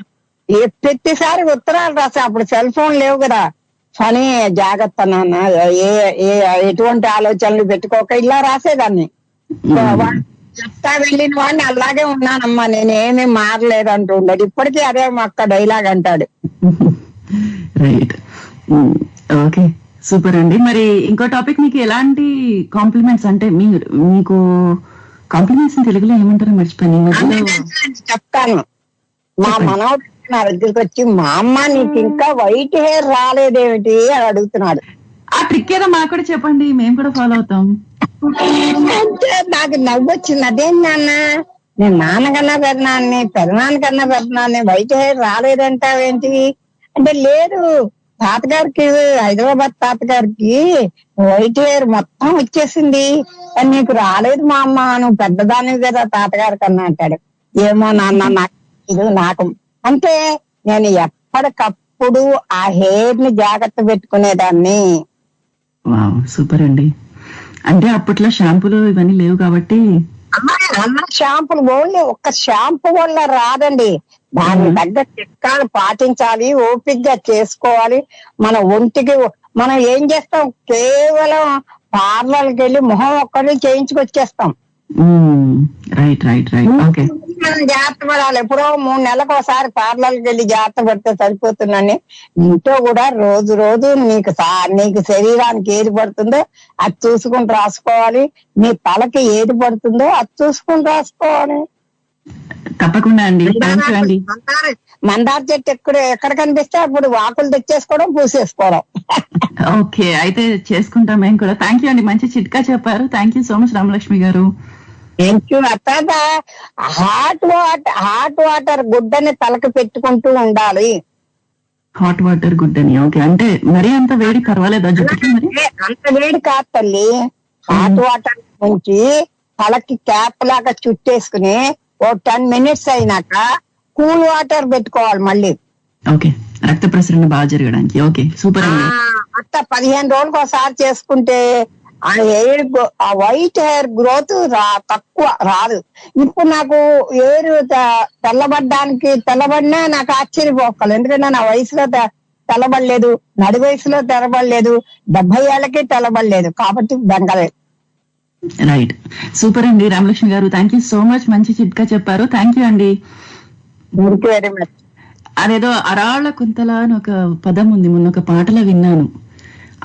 ప్రతిసారి ఉత్తరాలు రాసా, అప్పుడు సెల్ ఫోన్ లేవు కదా, కానీ జాగ్రత్త నాన్న, ఎటువంటి ఆలోచనలు పెట్టుకోక ఇలా రాసేదాన్ని. చెప్తా వెళ్ళిన వాడిని అలాగే ఉన్నానమ్మా, నేనేమి మారలేదు అంటున్నాడు. ఇప్పటికీ అదే మా అక్క డైలాగ్ అంటాడు. రైట్, ఓకే, సూపర్ అండి. మరి ఇంకో టాపిక్, మీకు ఎలాంటి కాంప్లిమెంట్స్ అంటే మీకు కాంప్లిమెంట్స్ తెలుగులో ఏమంటారో మర్చిపోయాను. చెప్తాను. మా మనవడు నా దగ్గరికి వచ్చి, మా అమ్మ నీకు ఇంకా వైట్ హెయిర్ రాలేదేమిటి అని అడుగుతున్నాడు. ఆ ట్రిక్ ఏదో మాకు కూడా చెప్పండి, మేము కూడా ఫాలో అవుతాం. అంటే నాకు నవ్వు వచ్చింది. అదేం నాన్న, నేను నాన్నకన్నా పెద్దనాన్ని, పెద్దనాన్నకన్నా పెద్దనాన్ని, వైట్ హెయిర్ రాలేదంటావేంటి అంటే, లేదు తాతగారికి, హైదరాబాద్ తాతగారికి వైట్ హెయిర్ మొత్తం వచ్చేసింది, కానీ నీకు రాలేదు మా అమ్మ, నువ్వు పెద్దదానివి కదా తాతగారి కన్నా అంటాడు. ఏమో నాన్న, నాకు అంటే నేను ఎప్పటికప్పుడు ఆ హెయిర్ ని జాగ్రత్త పెట్టుకునేదాన్ని. సూపర్ అండి. అంటే అప్పట్లో షాంపూలు ఇవన్నీ లేవు కాబట్టి అన్న షాంపూలు ఓన్లీ ఒక్క షాంపూ వల్ల రాదండి, దాని తగ్గ చిట్కాలు పాటించాలి, ఓపికగా చేసుకోవాలి. మన ఒంటికి మనం ఏం చేస్తాం, కేవలం పార్లర్కి వెళ్ళి మొహం ఒక్కటి చేయించుకొచ్చేస్తాం. Right right right, okay. మనం జాగ్రత్త పడాలి. ఎప్పుడో 3 నెలలకు ఒకసారి పార్లర్కి వెళ్ళి జాగ్రత్త పడితే సరిపోతుందని, ఇంట్లో కూడా రోజు రోజు నీకు శరీరానికి ఏది పడుతుందో అది చూసుకుని రాసుకోవాలి, నీ తలకి ఏది పడుతుందో అది చూసుకుని రాసుకోవాలి. తప్పకుండా అండి. మందార చెట్టు ఎక్కడ కనిపిస్తే అప్పుడు ఆకులు తెచ్చేసుకోవడం, పూసేసుకోవడం. ఓకే, అయితే చేసుకుంటాం మేము కూడా. థ్యాంక్ యూ అండి, మంచి చిట్కా చెప్పారు. Thank you so much Ramalakshmi garu. అత్త హాట్ వాటర్ గుడ్డని తలకి పెట్టుకుంటూ ఉండాలి. హాట్ వాటర్ గుడ్డని, ఓకే. అంటే మరీ అంత వేడి పర్వాలేదా జుట్టుకి? మరి అంత వేడి కాదు తల్లి, హాట్ వాటర్ నుంచి తలకి క్యాప్ లాగా చుట్టేసుకుని ఓ 10 minutes అయినాక కూల్ వాటర్ పెట్టుకోవాలి మళ్ళీ. ఓకే, రక్త ప్రసరణ బాగా జరగడానికి. ఓకే, సూపర్ అండి. అత్త 15 రోజులకు ఒకసారి చేసుకుంటే ఆ వైట్ హెయిర్ గ్రోత్ తక్కువ రాదు. ఇప్పుడు నాకు హెయిర్ తెల్లబడినా నాకు ఆశ్చర్యపోకలు, ఎందుకంటే నా వయసులో తెల్లబడలేదు, నడి వయసులో తెల్లబడలేదు, 70 ఏళ్ళకి తెల్లబడలేదు, కాబట్టి బెంగలేదు. రైట్, సూపర్ అండి రామలక్ష్మి గారు. థ్యాంక్ యూ సో మచ్, మంచి చిట్కా చెప్పారు. థ్యాంక్ యూ అండి. Thank you very much. అదేదో అరాళ్ళ కుంతల అని ఒక పదం ఉంది, మొన్న ఒక పాటలో విన్నాను.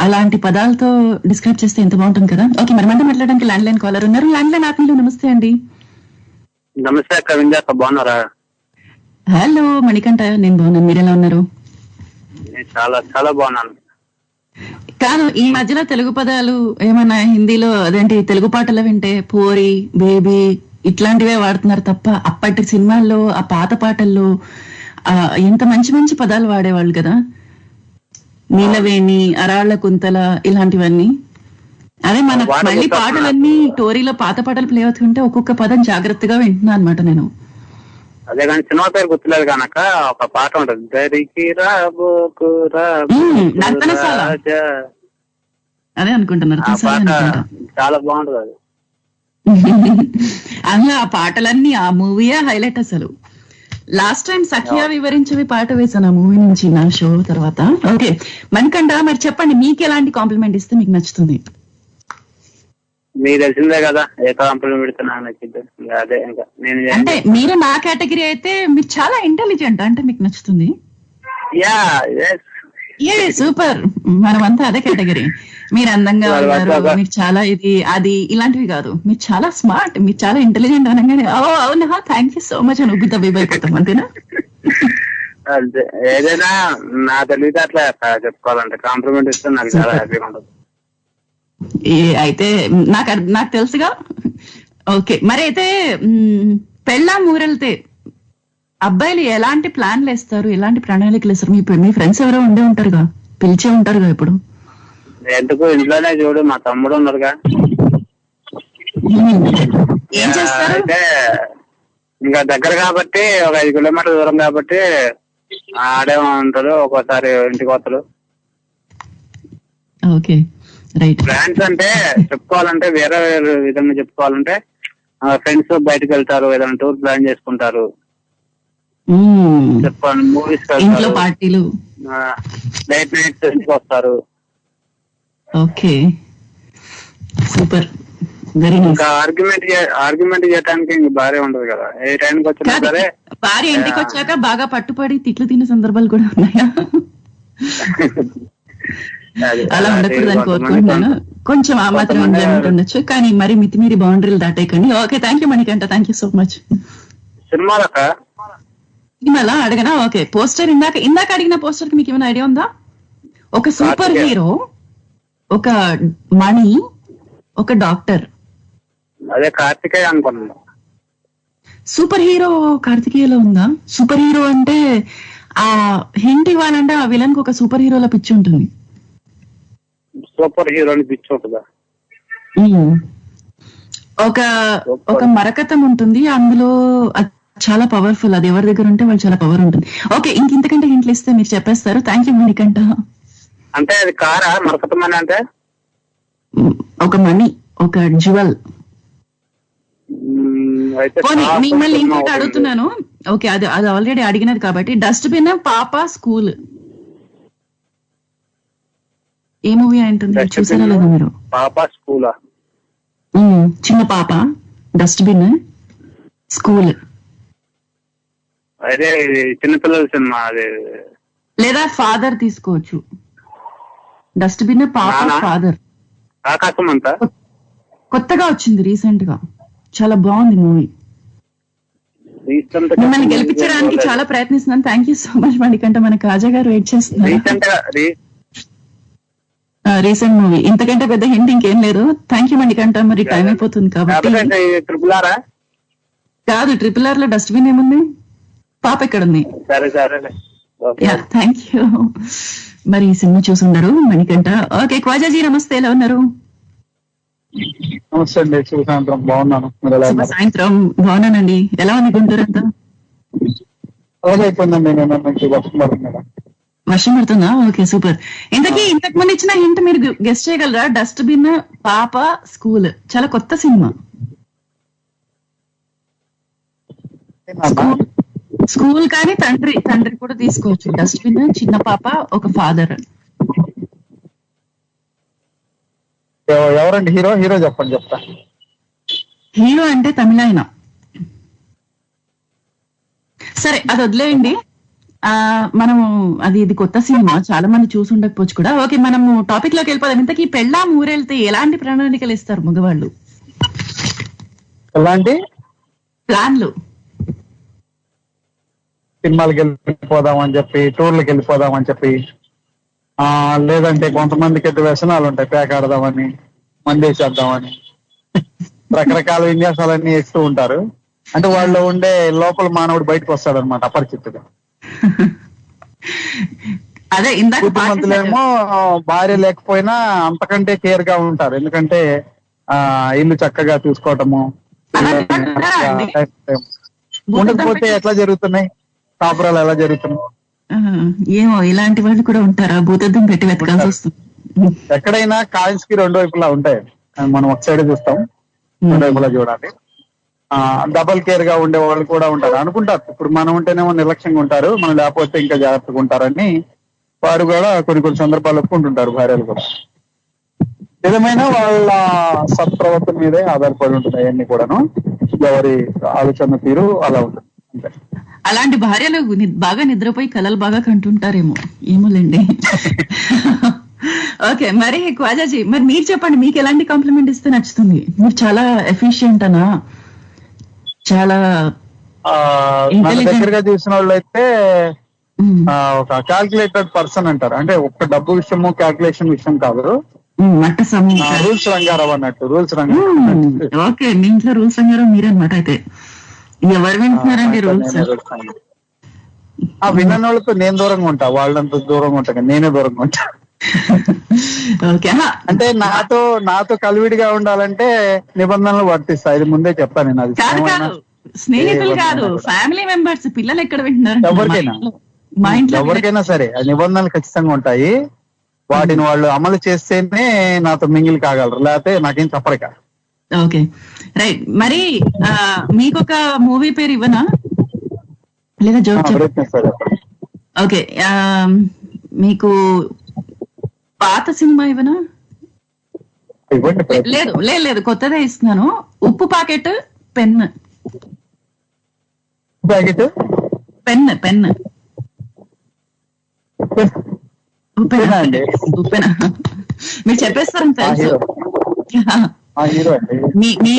అలాంటి పదాలతో డిస్క్రైబ్ చేస్తే ఎంత బాగుంటుంది కదా. ఓకే, మరి మనతో మాట్లాడడానికి ల్యాండ్ లైన్ కాలర్ ఉన్నారు. ల్యాండ్ లైన్ ఆత్మీయులు, నమస్తే అండి. నమస్తే అక్క, వింజాక బాగున్నారా? హలో మణికంఠ, నేను బాగున్నాను, మీరు ఎలా ఉన్నారు? చాలా చాలా బాగున్నాను. కాదు, ఈ మధ్యలో తెలుగు పదాలు ఏమన్నా హిందీలో అదేంటి తెలుగు పాటలు వింటే పోరి, బేబీ ఇట్లాంటివే వాడుతున్నారు తప్ప, అప్పటి సినిమాల్లో ఆ పాత పాటల్లో ఎంత మంచి మంచి పదాలు వాడేవాళ్ళు కదా. నీలవేణి, అరాళ్ల కుంతల, ఇలాంటివన్నీ. అదే మన మళ్ళీ పాటలన్నీ టోరీలో పాత పాటలు ప్లే అవుతుంటే ఒక్కొక్క పదం జాగ్రత్తగా వింటున్నా అనమాట నేను. అదే కానీ సినిమా పేరు గుర్తులేదు కనుక ఒక పాట ఉంటుంది, అదే అనుకుంటున్నారు, చాలా బాగుంటుంది అది. అందులో ఆ పాటలన్నీ ఆ మూవీయే హైలైట్ అసలు. లాస్ట్ టైం సఖియా వివరించవి పాట వేసాను ఆ మూవీ నుంచి నా షో తర్వాత. ఓకే మణికంఠ, మరి చెప్పండి, మీకు ఎలాంటి కాంప్లిమెంట్ ఇస్తే మీకు నచ్చుతుంది? మీకు తెలిసిందే కదా ఏ కాంప్లిమెంట్ పెడుతున్నా నచ్చింది. అదే ఇంకా నేను అంటే మీరు నా కేటగిరీ అయితే మీరు చాలా ఇంటెలిజెంట్ అంటే మీకు నచ్చుతుంది. సూపర్, మనమంతా అదే కేటగిరీ. మీరు అందంగా ఉన్నారు, మీరు చాలా అది ఇలాంటివి కాదు, మీరు చాలా స్మార్ట్, మీరు చాలా ఇంటెలిజెంట్ అనగానే ఓ అవునా థ్యాంక్ యూ సో మచ్ అని ఉగ్గుతా అయిపోతాం, అంతేనా? అంతే, ఏదైనా నా తెలివితే అట్లా చెప్పుకోవాలంటే కాంప్లిమెంట్ ఇస్తే నాకు చాలా హ్యాపీగా ఉంటుంది. అయితే నాకు తెలుసుగా. ఓకే, మరి అయితే పెళ్ళాం ఊరెళ్తే అబ్బాయిలు ఎలాంటి ప్లాన్లు వేస్తారు, ఎలాంటి ప్రణాళికలు వేస్తారు? మీ ఫ్రెండ్స్ ఎవరో ఉండే ఉంటారుగా, పిలిచే ఉంటారుగా ఇప్పుడు. ఎందుకు, ఇంట్లోనే చూడు మా తమ్ముడు ఉన్నారుగా. ఏం చేస్తారు అంటే ఇంకా దగ్గర కాబట్టి, ఒక 5 కిలోమీటర్ల దూరం కాబట్టి ఆడే ఉంటారు, ఒక్కోసారి ఇంటికి వస్తారు. Okay right. ఫ్రెండ్స్ అంటే చెప్పుకోవాలంటే వేరే విధంగా చెప్పుకోవాలంటే ఫ్రెండ్స్ బయటకు వెళ్తారు, ఏదైనా టూర్ ప్లాన్ చేసుకుంటారు, చెప్పండి మూవీస్ ఇంట్లో పార్టీలు, లేట్ నైట్స్ ఇంటికి వస్తారు. Okay super. Very nice. ఇంకా ఆర్గ్యుమెంట్ చేయడానికి ఇంక భార్య ఉండదు కదా, ఏ టైంకి వచ్చినా సరే. భార్య ఇంటికి వచ్చాక బాగా పట్టుపడి తిట్లు తిన్న సందర్భాలు కూడా ఉన్నాయా? అలా ఉండకూడదని కోరుకుంటున్నాను. కొంచెం ఆ మాత్రం ఎంజాయ్మెంట్ ఉండొచ్చు, కానీ మరి మితిమీరి బౌండరీలు దాటేయకండి. Okay, thank you Manikanta, thank you so much. సినిమాలా అడగనా? ఓకే, పోస్టర్ ఇందాక అడిగిన పోస్టర్ కి మీకు ఏమైనా ఐడియా ఉందా? ఒక సూపర్ హీరో, ఒక మణి, ఒక డాక్టర్. అదే కార్తికేయ అనుకున్నా. సూపర్ హీరో కార్తికేయలో ఉందా? సూపర్ హీరో అంటే ఆ హింట్ ఇవ్వాలంటే ఆ విలన్ కి ఒక సూపర్ హీరోలో పిచ్చి ఉంటుంది. సూపర్ హీరోని పిచ్చి ఉంటుందా? ఒక మరకతం ఉంటుంది అందులో, చాలా పవర్ఫుల్. అది ఎవరి దగ్గర ఉంటే వాళ్ళు చాలా పవర్ ఉంటుంది. ఓకే, ఇంతకంటే హింట్లు ఇస్తే మీరు చెప్పేస్తారు. Thank you Manikanta. అంటే అది కారా మరకతం అని? అంటే ఒక మణి, ఒక జ్యువెల్. మిమ్మల్ని ఇంకోటి అడుగుతున్నాను. ఓకే, అది ఆల్రెడీ అడిగినది కాబట్టి, డస్ట్బిన్, పాప, స్కూల్. ఏ మూవీ అంటుంది? చూసారా లేదా మీరు? పాప, స్కూలా? చిన్న పాప, డస్ట్బిన్, స్కూల్. అదే చిన్నపిల్లల సినిమా. అదే లేదా ఫాదర్ తీసుకోవచ్చు. డస్ట్బిన్, పాప, ఫాదర్. ఆకాశం అంతా కొత్తగా వచ్చింది రీసెంట్ గా, చాలా బాగుంది మూవీ. మిమ్మల్ని గెలిపించడానికి చాలా ప్రయత్నిస్తున్నాను. Thank you so much Manikanta. మన కాజా గారు వెయిట్ చేస్తున్నారు. రీసెంట్ మూవీ, ఇంతకంటే పెద్ద హింట్ ఇంకేం లేదు. Thank you Manikanta. మరి టైం అయిపోతుంది కాబట్టి. కాదు, RRR లో డస్ట్బిన్ ఏముంది? పాప ఎక్కడుంది? Thank you. మరి ఈ సినిమా చూసుండరు మణికంఠ. ఓకే, క్వాజాజీ నమస్తే, ఎలా ఉన్నారు? నమస్తే అండి, శుభ సాయంత్రం. బాగున్నాను. సాయంత్రం బాగున్నానండి. ఎలా ఉంది గుంటూరు అంతా? అయిపోయిందండి, నేను వర్షం పడుతుంది. వర్షం పడుతుందా? Okay, super. ఇంతకు ముందు ఇచ్చిన హింట్ మీరు గెస్ట్ చేయగలరా? డస్ట్బిన్, పాప, స్కూల్. చాలా కొత్త సినిమా. స్కూల్ కానీ తండ్రి కూడా తీసుకోవచ్చు. డస్ట్బిన్, చిన్న పాప, ఒక ఫాదర్. ఎవరండి హీరో? హీరో చెప్పండి, చెప్తా. హీరో అంటే తమిళ ఆయన. సరే, అది వదిలేయండి. మనము ఇది కొత్త సినిమా, చాలా మంది చూసి ఉండకపోవచ్చు కూడా. ఓకే, మనము టాపిక్ లోకి వెళ్ళిపోదాం. ఇంతకీ పెళ్ళాం ఊరెళ్తే ఎలాంటి ప్రణాళికలు ఇస్తారు మగవాళ్ళు? ఎలాంటి ప్లాన్లు? సినిమాలకి వెళ్ళిపోదామని చెప్పి, టూర్లకి వెళ్ళిపోదామని చెప్పి, లేదంటే కొంతమందికి ఎటు వ్యసనాలు ఉంటాయి, పేకాడదామని, మందేసేద్దామని, రకరకాల విన్యాసాలన్నీ ఇస్తూ ఉంటారు. అంటే వాళ్ళు ఉండే లోపల మానవుడు బయటకు వస్తాడు అనమాట, అపరిచితుడు. అదే మంతులేమో భార్య లేకపోయినా అంతకంటే కేర్ గా ఉంటారు. ఎందుకంటే ఇల్లు చక్కగా చూసుకోవటము. ఉండకపోతే ఎట్లా జరుగుతున్నాయి కాపురాలు, ఎలా జరుగుతున్నాయి? ఏమో, ఇలాంటి వాళ్ళు కూడా ఉంటారా? భూతద్దం పెట్టి వెతకాల్సి వస్తుంది. ఎక్కడైనా కాయిన్స్ కి రెండు వైపులా ఉంటాయి. మనం ఒక సైడ్ చూస్తాం, రెండు వైపులా చూడాలి. డబల్ కేర్ గా ఉండే వాళ్ళు కూడా ఉంటారు. అనుకుంటారు ఇప్పుడు మనం ఉంటేనేమో నిర్లక్ష్యంగా ఉంటారు, మనం లేకపోతే ఇంకా జాగ్రత్తగా ఉంటారని వారు కూడా కొన్ని సందర్భాలు ఒప్పుకుంటుంటారు, భార్యలు కూడా. ఏదేమైనా వాళ్ళ సత్ప్రవర్తన మీదే ఆధారపడి ఉంటుంది అవన్నీ కూడాను. ఎవరి ఆలోచన తీరు అలా ఉంటుంది అంతే. అలాంటి భార్యలు బాగా నిద్రపోయి కలలు బాగా కంటుంటారేమో, ఏమోలేండి. ఓకే, మరి క్వాజాజీ, మరి మీరు చెప్పండి, మీకు ఎలాంటి కాంప్లిమెంట్ ఇస్తే నచ్చుతుంది? మీరు చాలా ఎఫిషియెంట్ అనా? చాలా దగ్గరగా చూసిన వాళ్ళు అయితే ఒక క్యాల్కులేటెడ్ పర్సన్ అంటారు. అంటే ఒక్క డబ్బు విషయము, క్యాల్కులేషన్ విషయం కాదు. రూల్స్ రంగారావు అన్నట్టు. రూల్స్ రంగారావు. ఓకే, మీ ఇంట్లో రూల్స్ రంగారావు మీరన్నమాట. అయితే ఎవరు వింటున్నారండి రూల్స్? విన్న వాళ్ళతో నేను దూరంగా ఉంటా, వాళ్ళంత దూరంగా ఉంటా, నేనే దూరంగా ఉంటా. అంటే నాతో కలివిడిగా ఉండాలంటే నిబంధనలు వర్తిస్తా. ఇది ముందే చెప్తాను నేను. అది స్నేహితులు కాదు, ఫ్యామిలీ మెంబర్స్. పిల్లలు ఎక్కడ వింటున్నారు? ఎవరికైనా సరే ఆ నిబంధనలు ఖచ్చితంగా ఉంటాయి. వాటిని వాళ్ళు అమలు చేస్తేనే నాతో మింగిల్ కాగలరు, లేకపోతే నాకేం చెప్పరిక. Okay, right. మరి మీకొక మూవీ పేరు ఇవ్వనా, లేదా జోక్? ఓకే, మీకు పాత సినిమా ఇవ్వనా? ఇవ్వండి లేదు లేదు లేదు, కొత్తదే ఇస్తున్నాను. ఉప్పు packet, pen. Packet pen pen ఉప్పేనా అండి? ఉప్పెనా? మీరు చెప్పేస్తారని తెలుసు. హీరో అండి, మీ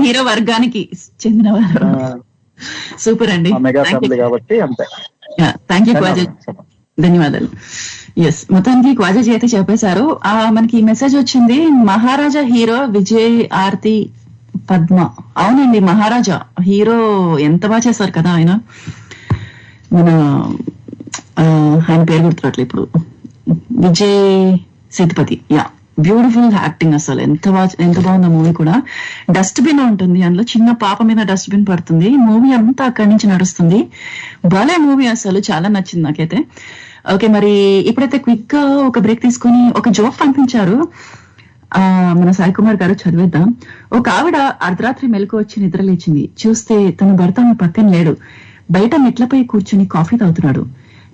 హీరో వర్గానికి చెందినవారు. సూపర్ అండి, మెగా ఫ్యామిలీ కాబట్టి అంతే. థ్యాంక్ యూ క్వాజా, ధన్యవాదాలు. ఎస్, మొత్తానికి క్వాజా చేతి చెప్పేశారు. మనకి మెసేజ్ వచ్చింది, మహారాజా హీరో విజయ్, ఆర్తి, పద్మ. అవునండి, మహారాజా హీరో ఎంత బాగా చేశారు కదా ఆయన. ఆయన పేరు గుర్తురాట్లేదు ఇప్పుడు. Vijay Sethupathi. Yeah, beautiful acting. అసలు ఎంత బాగుంది మూవీ కూడా. డస్ట్బిన్ ఉంటుంది అందులో, చిన్న పాప మీద డస్ట్బిన్ పడుతుంది. మూవీ అంతా అక్కడి నుంచి నడుస్తుంది. భలే మూవీ, అసలు చాలా నచ్చింది నాకైతే. ఓకే, మరి ఇప్పుడైతే క్విక్ గా ఒక బ్రేక్ తీసుకుని ఒక జోక్ పంపించారు మన సాయి కుమార్ గారు, చదివేద్దాం. ఒక ఆవిడ అర్ధరాత్రి మెలకు వచ్చి నిద్ర లేచింది. చూస్తే తన భర్త ఆమె పక్కన లేడు, బయట మెట్లపై కూర్చుని కాఫీ తాగుతున్నాడు.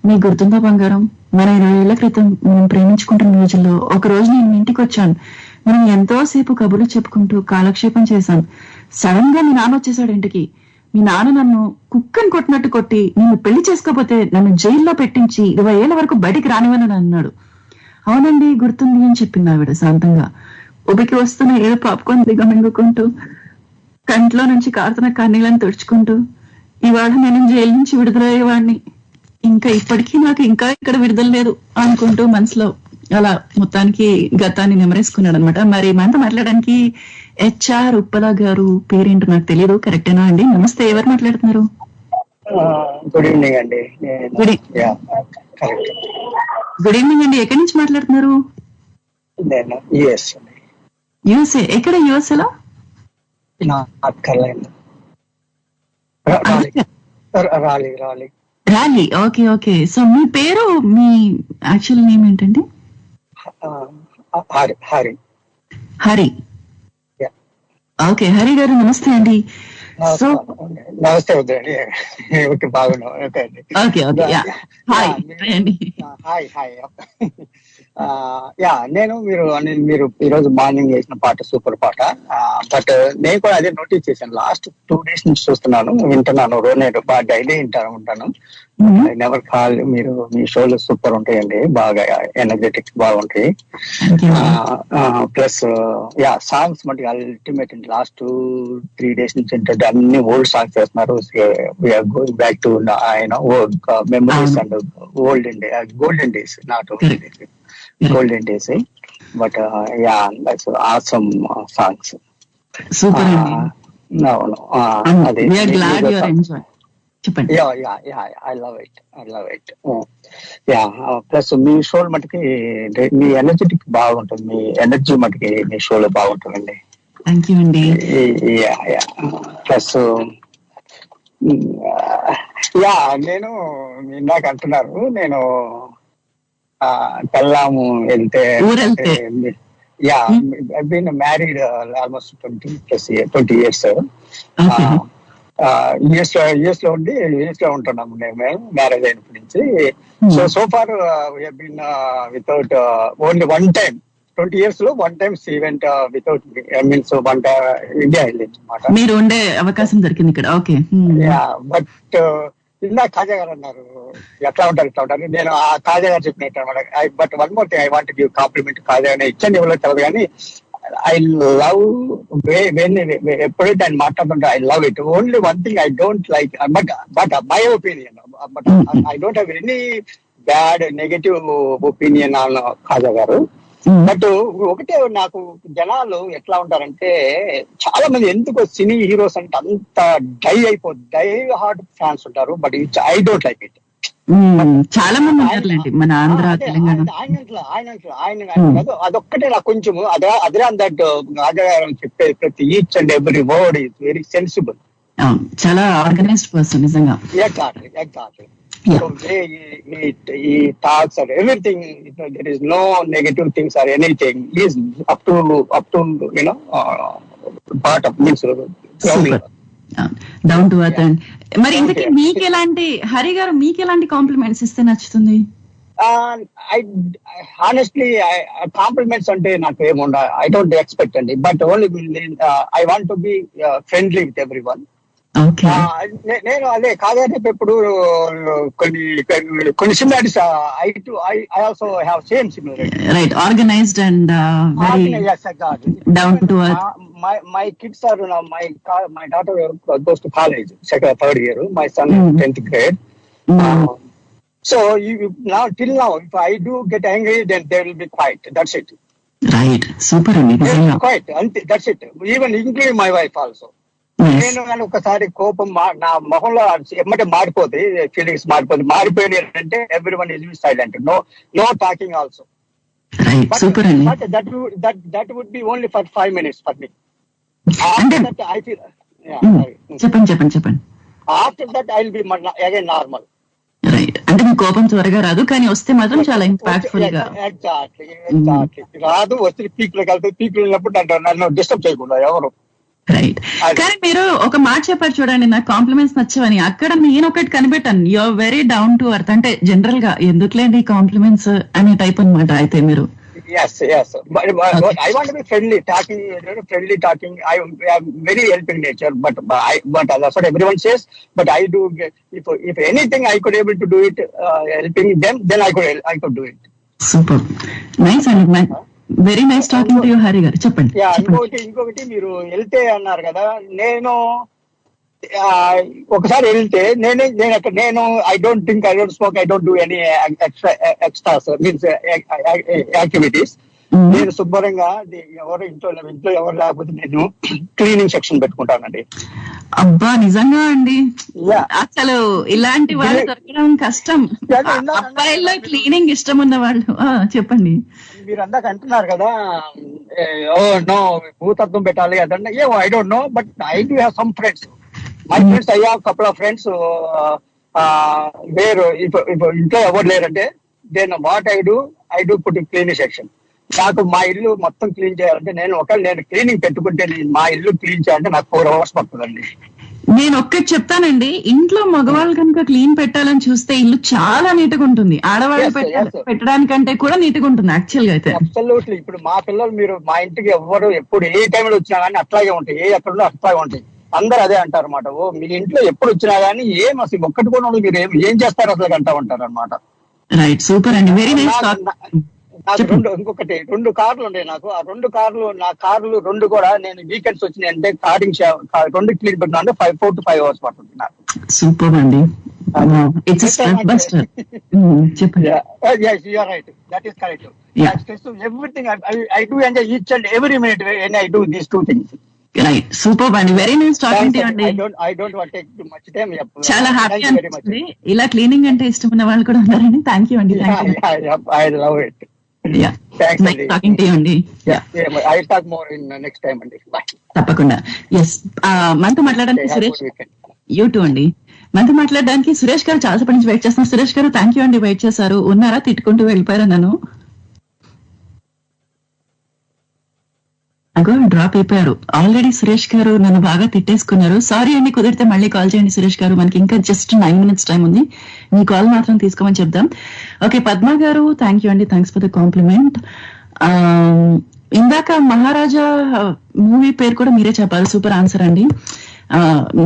నీకు గుర్తుందా బంగారం, మన 20 ఏళ్ల క్రితం మనం ప్రేమించుకుంటున్న రోజుల్లో ఒక రోజు నేను ఇంటికి వచ్చాను. మనం ఎంతో సేపు కబుర్లు చెప్పుకుంటూ కాలక్షేపం చేశాం. సడన్ గా మీ నాన్న వచ్చేసాడు ఇంటికి. మీ నాన్న నన్ను కుక్కని కొట్టినట్టు కొట్టి, నిన్ను పెళ్లి చేసుకోకపోతే నన్ను జైల్లో పెట్టించి 20 ఏళ్ల వరకు బయటికి రానివని అన్నాడు. అవునండి గుర్తుంది అని చెప్పింది ఆవిడ శాంతంగా. ఉబికి వస్తున్న ఏదో పాప్కార్న్ దిగమింగుకుంటూ, కంట్లో నుంచి కారుతున్న కన్నీళ్ళని తుడుచుకుంటూ, ఇవాళ నేను జైలు నుంచి విడుదలయ్యేవాడిని, ఇంకా ఇప్పటికీ నాకు ఇంకా ఇక్కడ విడుదల లేదు అనుకుంటూ మనసులో అలా మొత్తానికి గతాన్ని నెమరేసుకున్నాడు అనమాట. మరి మనతో మాట్లాడడానికి HR ఉప్పల గారు, పేరేంటో నాకు తెలియదు, కరెక్టేనా అండి? నమస్తే, ఎవరు మాట్లాడుతున్నారు? గుడ్ ఈవినింగ్ అండి. గుడ్ ఈవినింగ్ అండి, ఎక్కడి నుంచి మాట్లాడుతున్నారు? నేను USA. ఎక్కడ US లో? రాలీ. Okay okay. సో మీ పేరు, మీ యాక్చువల్ నేమ్ ఏంటండి? హరి. ఓకే, హరి గారు నమస్తే అండి. సో నమస్తే వద్దండి. ఓకే, బాగున్నాం. ఓకే అండి. ఓకే ఓకే, హాయ్ అండి. హాయ్. నేను మీరు ఈరోజు మార్నింగ్ వేసిన పాట సూపర్ పాట. బట్ నేను కూడా అదే నోటీస్ చేశాను. లాస్ట్ 2 days నుంచి చూస్తున్నాను, వింటున్నాను. నేను డైలీ ఉంటాను. Never call. మీరు మీ షోలు సూపర్ ఉంటాయండి, బాగా ఎనర్జెటిక్స్ బాగుంటాయి. ప్లస్ సాంగ్స్ మటుకు అల్టిమేట్ అండి. లాస్ట్ 2-3 days నుంచి ఏంటంటే అన్ని ఓల్డ్ సాంగ్స్ చేస్తున్నారు. Going back to memories and golden days, not golden days, but that's awesome songs. Super. No, we are glad you are enjoying. చెప్పండి. I love it. ప్లస్ మీ షోలు మటుకి మీ ఎనర్జెటిక్ బాగుంటుంది. మీ ఎనర్జీ మటుకి మీ షోలో బాగుంటుందండి. థ్యాంక్ యూ అండి. ప్లస్ నేను ఇందాక అంటున్నారు, నేను పెళ్ళాము వెళ్తే been married almost 20 years. US లో ఉంటున్నాము మేము మ్యారేజ్ అయినప్పటి నుంచి. So far been without only one time 20 years లో one time event without means one time India వెళ్ళింది అనమాట. మీరు ఉండే అవకాశం దొరికింది ఇక్కడ. ఓకే. బట్ ఇందా కాజా గారు అన్నారు ఎట్లా ఉంటారు. నేను ఆ కాజా గారు చెప్పినట్టు అనమాట. But one more thing, I want give compliment. Kaja garu ఇచ్చండి ఎవరో తెలియదు కానీ ఐ లవ్ ఎప్పుడైతే ఆయన మాట్లాడుతుంటే I love it. Only one thing I don't like, but my opinion, but I don't have any bad negative opinion on Kaja garu. But ఒకటే, నాకు జనాలు ఎట్లా ఉంటారంటే, చాలా మంది ఎందుకు సినీ హీరోస్ అంటే అంత డై హార్ట్ ఫ్యాన్స్ ఉంటారు. But I don't like it. చాలా మంది ఉంటారులేండి మన ఆంధ్ర, తెలంగాణ. ఆయన అదొక్కటే నాకు కొంచెం అదే దట్ రాజాగారు చెప్పే ప్రతి each and every word is very sensible. చాలా ఆర్గనైజ్డ్ పర్సన్ నిజంగా. Exactly. So he talks or everything. There is no negative things or anything. He is up to part of means down to earth. మరి ఇంతకీ మీకు ఎలాంటి, హరి గారు మీకు ఎలాంటి కాంప్లిమెంట్స్ ఇస్తే నచ్చుతుంది? ఐ హానెస్ట్లీ కాంప్లిమెంట్స్ అంటే నాకు ఏముండ ఐ డోంట్ ఎక్స్పెక్ట్ అండి, but only I want to be friendly with every one. నేను అదే కాదని ఇప్పుడు కొన్ని similarities I also have same similarity. Right, organised and down to earth. My kids are my daughter goes to college, third year. My son 10th grade. So now till now, if I do get angry, then they will be quiet. That's it. Right, super. Quiet. That's it. Even including my wife also. నేను కానీ ఒకసారి కోపం నా మొహంలో ఎమ్మటే మారిపోతే ఫీలింగ్స్ మారిపోయినాయి అంటే every one is silent, no talking also. That would be only for 5 minutes for me. చెప్పండి. After that I will be again normal. Right, అంటే మీ కోపం త్వరగా రాదు, కానీ వస్తే మాత్రం చాలా ఇంపాక్ట్ఫుల్ గా. ఎగ్జాక్ట్లీ రాదు, వస్తే పీక్ లోకి వెళ్తే పీక్ వెళ్ళినప్పుడు నన్ను డిస్టర్బ్ చేయకుండా ఎవరు. రైట్, కానీ మీరు ఒక మాట చెప్పారు చూడండి, నాకు కాంప్లిమెంట్స్ నచ్చవని. అక్కడ నేను ఒకటి కనిపెట్టాను, you are very down to earth. అంటే జనరల్ గా ఎందుకులేండి కాంప్లిమెంట్స్ అనే టైప్ అనమాట అయితే మీరు. Yes. But I want to be friendly talking. I am very helping nature, but that's what everyone says. But I do. If anything I could able to do it, helping them, then I could do it. Super, nice and very nice talking to you Hari గారు. చెప్పండి. ఇంకొకటి మీరు వెళ్తే అన్నారు కదా, నేను ఒకసారి వెళ్తే నేను I don't smoke, I don't do any extras means activities. నేను శుభ్రంగా ఇంట్లో ఎవరు లేకపోతే నేను క్లీనింగ్ సెక్షన్ పెట్టుకుంటానండి. అబ్బా, నిజంగా అండి, అసలు ఇలాంటి వాళ్ళు దొరకడం కష్టం. అబ్బాయిల్లో క్లీనింగ్ ఇష్టం ఉన్న వాళ్ళు. చెప్పండి. మీరు అందాక అంటున్నారు కదా, నో భూతత్వం పెట్టాలి అదంటే, I don't know, but I do have some friends. My friends, I have couple of friends వేరు. ఇప్పుడు ఇంట్లో ఎవరు లేరంటే then what I do put cleaning section. నాకు మా ఇల్లు మొత్తం క్లీన్ చేయాలంటే నేను క్లీనింగ్ పెట్టుకుంటే మా ఇల్లు క్లీన్ చేయాలంటే నాకు 4 hours పడుతుందండి. నేను ఒక్కటి చెప్తానండి, ఇంట్లో మగవాళ్ళు కనుక క్లీన్ పెట్టాలని చూస్తే ఇల్లు చాలా నీట్ గా ఉంటుంది. ఆడవాళ్ళు పెట్టడానికంటే కూడా నీట్ గా ఉంటుంది యాక్చువల్ గా అయితే. అబ్సల్యూట్లీ. ఇప్పుడు మా పిల్లలు మీరు మా ఇంటికి ఎవరు ఎప్పుడు ఏ టైంలో వచ్చినా కానీ అట్లాగే ఉంటాయి, ఏ ఎక్కడో అట్లాగే ఉంటాయి. అందరు అదే అంటారు అనమాట, మీ ఇంట్లో ఎప్పుడు వచ్చినా గానీ ఏం అసలు ఒక్కటి కూడా మీరు ఏం చేస్తారు అసలు అంటా ఉంటారు అనమాట. రైట్, సూపర్ అండి, వెరీ నైస్. నాకు 2 కార్లు ఉన్నాయి. నాకు ఆ 2 కార్లు, నా కార్లు 2 కూడా నేను వీకెండ్స్ వచ్చినాయి అంటే కార్డింగ్ 2 క్లీన్ పెట్టినా అంటే 4 to 5 hours పడుతుంది నాకు. సూపర్ అండి. Everything I do enjoy each and every minute when I do these 2 things. Right, super అండి, very nice talking to you అండి. చాలా హ్యాపీ అనిపించింది. ఇలా క్లీనింగ్ అంటే ఇష్టం ఉన్న వాళ్ళు కూడా ఉన్నారండి. థ్యాంక్ యూ అండి. I love it. Yeah, thanks nice talking to you అండి. I'll talk more in next time అండి. తప్పకుండా. ఎస్, మనతో మాట్లాడడానికి సురేష్, యూ2 అండి. మనతో మాట్లాడడానికి సురేష్ గారు చాలాసేపటి నుంచి వెయిట్ చేస్తున్నారు. సురేష్ గారు, థ్యాంక్ యూ అండి, వెయిట్ చేశారు. ఉన్నారా? తిట్టుకుంటూ వెళ్ళిపోయారా? నన్ను అగో డ్రాప్ అయిపోయారు ఆల్రెడీ. సురేష్ గారు నన్ను బాగా తిట్టేసుకున్నారు. సారీ అండి, కుదిరితే మళ్ళీ కాల్ చేయండి సురేష్ గారు. మనకి ఇంకా జస్ట్ 9 minutes టైం ఉంది. మీ కాల్ మాత్రం తీసుకోమని చెప్దాం. ఓకే, పద్మ గారు, థ్యాంక్ యూ అండి, థ్యాంక్స్ ఫర్ ద కాంప్లిమెంట్. ఇందాక మహారాజా మూవీ పేరు కూడా మీరే చెప్పారు. సూపర్ ఆన్సర్ అండి.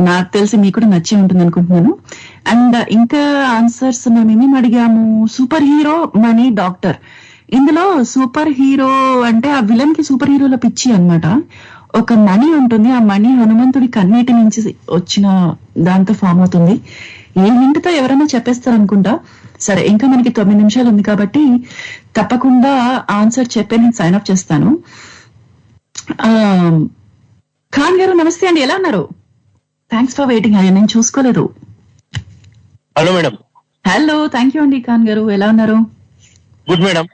నాకు తెలిసి మీకు కూడా నచ్చే ఉంటుంది అనుకుంటున్నాను. అండ్ ఇంకా ఆన్సర్స్ మేము ఏమేమి అడిగాము. Super hero, money, doctor. ఇందులో సూపర్ హీరో అంటే ఆ విలన్ కి సూపర్ హీరోల పిచ్చి అన్నమాట. ఒక మణి ఉంటుంది, ఆ మణి హనుమంతుడి కన్నీటి నుంచి వచ్చిన దాంతో ఫామ్ అవుతుంది. ఏ హింట్తో ఎవరైనా చెప్పేస్తారు అనుకుంటా. సరే, ఇంకా మనకి 9 నిమిషాలు ఉంది కాబట్టి తప్పకుండా ఆన్సర్ చెప్పే నేను సైన్ అప్ చేస్తాను. ఖాన్ గారు నమస్తే అండి, ఎలా ఉన్నారు? Thanks for waiting. అయ్యా, నేను చూసుకోలేదు. Hello madam. Hello, thank you అండి. ఖాన్ గారు ఎలా ఉన్నారు? Good madam.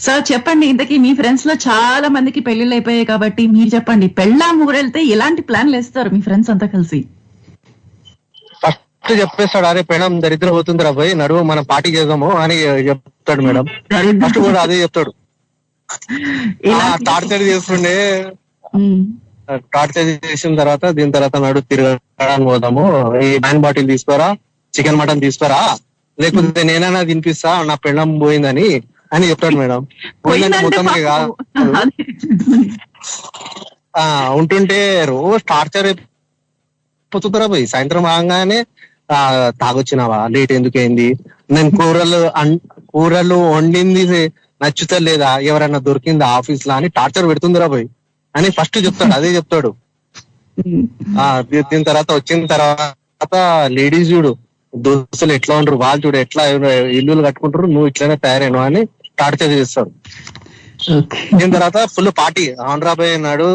సార్ చెప్పండి, ఇంతకీ మీ ఫ్రెండ్స్ లో చాలా మందికి పెళ్లిళ్ళు అయిపోయాయి కాబట్టి మీరు చెప్పండి, పెళ్ళాం ఊరెళ్తే ఎలాంటి ప్లాన్లు వేస్తారు మీ ఫ్రెండ్స్ అంతా కలిసి? ఫస్ట్ చెప్పేస్తాడు, అరే పెళ్ళాం దరిద్రం అవుతుంది రా పోయి నడువు మనం పార్టీ చేద్దాము అని చెప్తాడు మేడం. ఫస్ట్ కూడా అదే చెప్తాడు. టార్చర్ చేస్తుండే, టార్చర్ చేసిన తర్వాత దీని తర్వాత నడు తిరగడానికి పోదాము, ఈ వైన్ బాటిల్ తీసుకోరా, చికెన్ మటన్ తీసుకోరా, లేకపోతే నేనైనా తినిపిస్తా, నా పెళ్ళం పోయిందని అని చెప్తాడు మేడం. పోయిందంటే మొత్తం కాదు, ఉంటుంటే రోజు టార్చర్ అయిపోతుందిరా పోయి. సాయంత్రం ఆగానే తాగొచ్చినావా, లేట్ ఎందుకైంది, నేను కూరలు వండింది నచ్చుతలేదా, ఎవరైనా దొరికిందా ఆఫీస్ లో అని టార్చర్ పెడుతుందిరా పోయి అని ఫస్ట్ చెప్తాడు. అదే చెప్తాడు. దీని తర్వాత వచ్చిన తర్వాత లేడీస్ చూడు దోస్తులు ఎట్లా ఉంటారు, వాళ్ళు చూడు ఎట్లా ఇల్లులు కట్టుకుంటారు, నువ్వు ఇట్లానే తయారైన అని టార్చర్ చేస్తాడు. దీని తర్వాత ఫుల్ పార్టీ ఆంధ్రాబాయ్ అన్నాడు.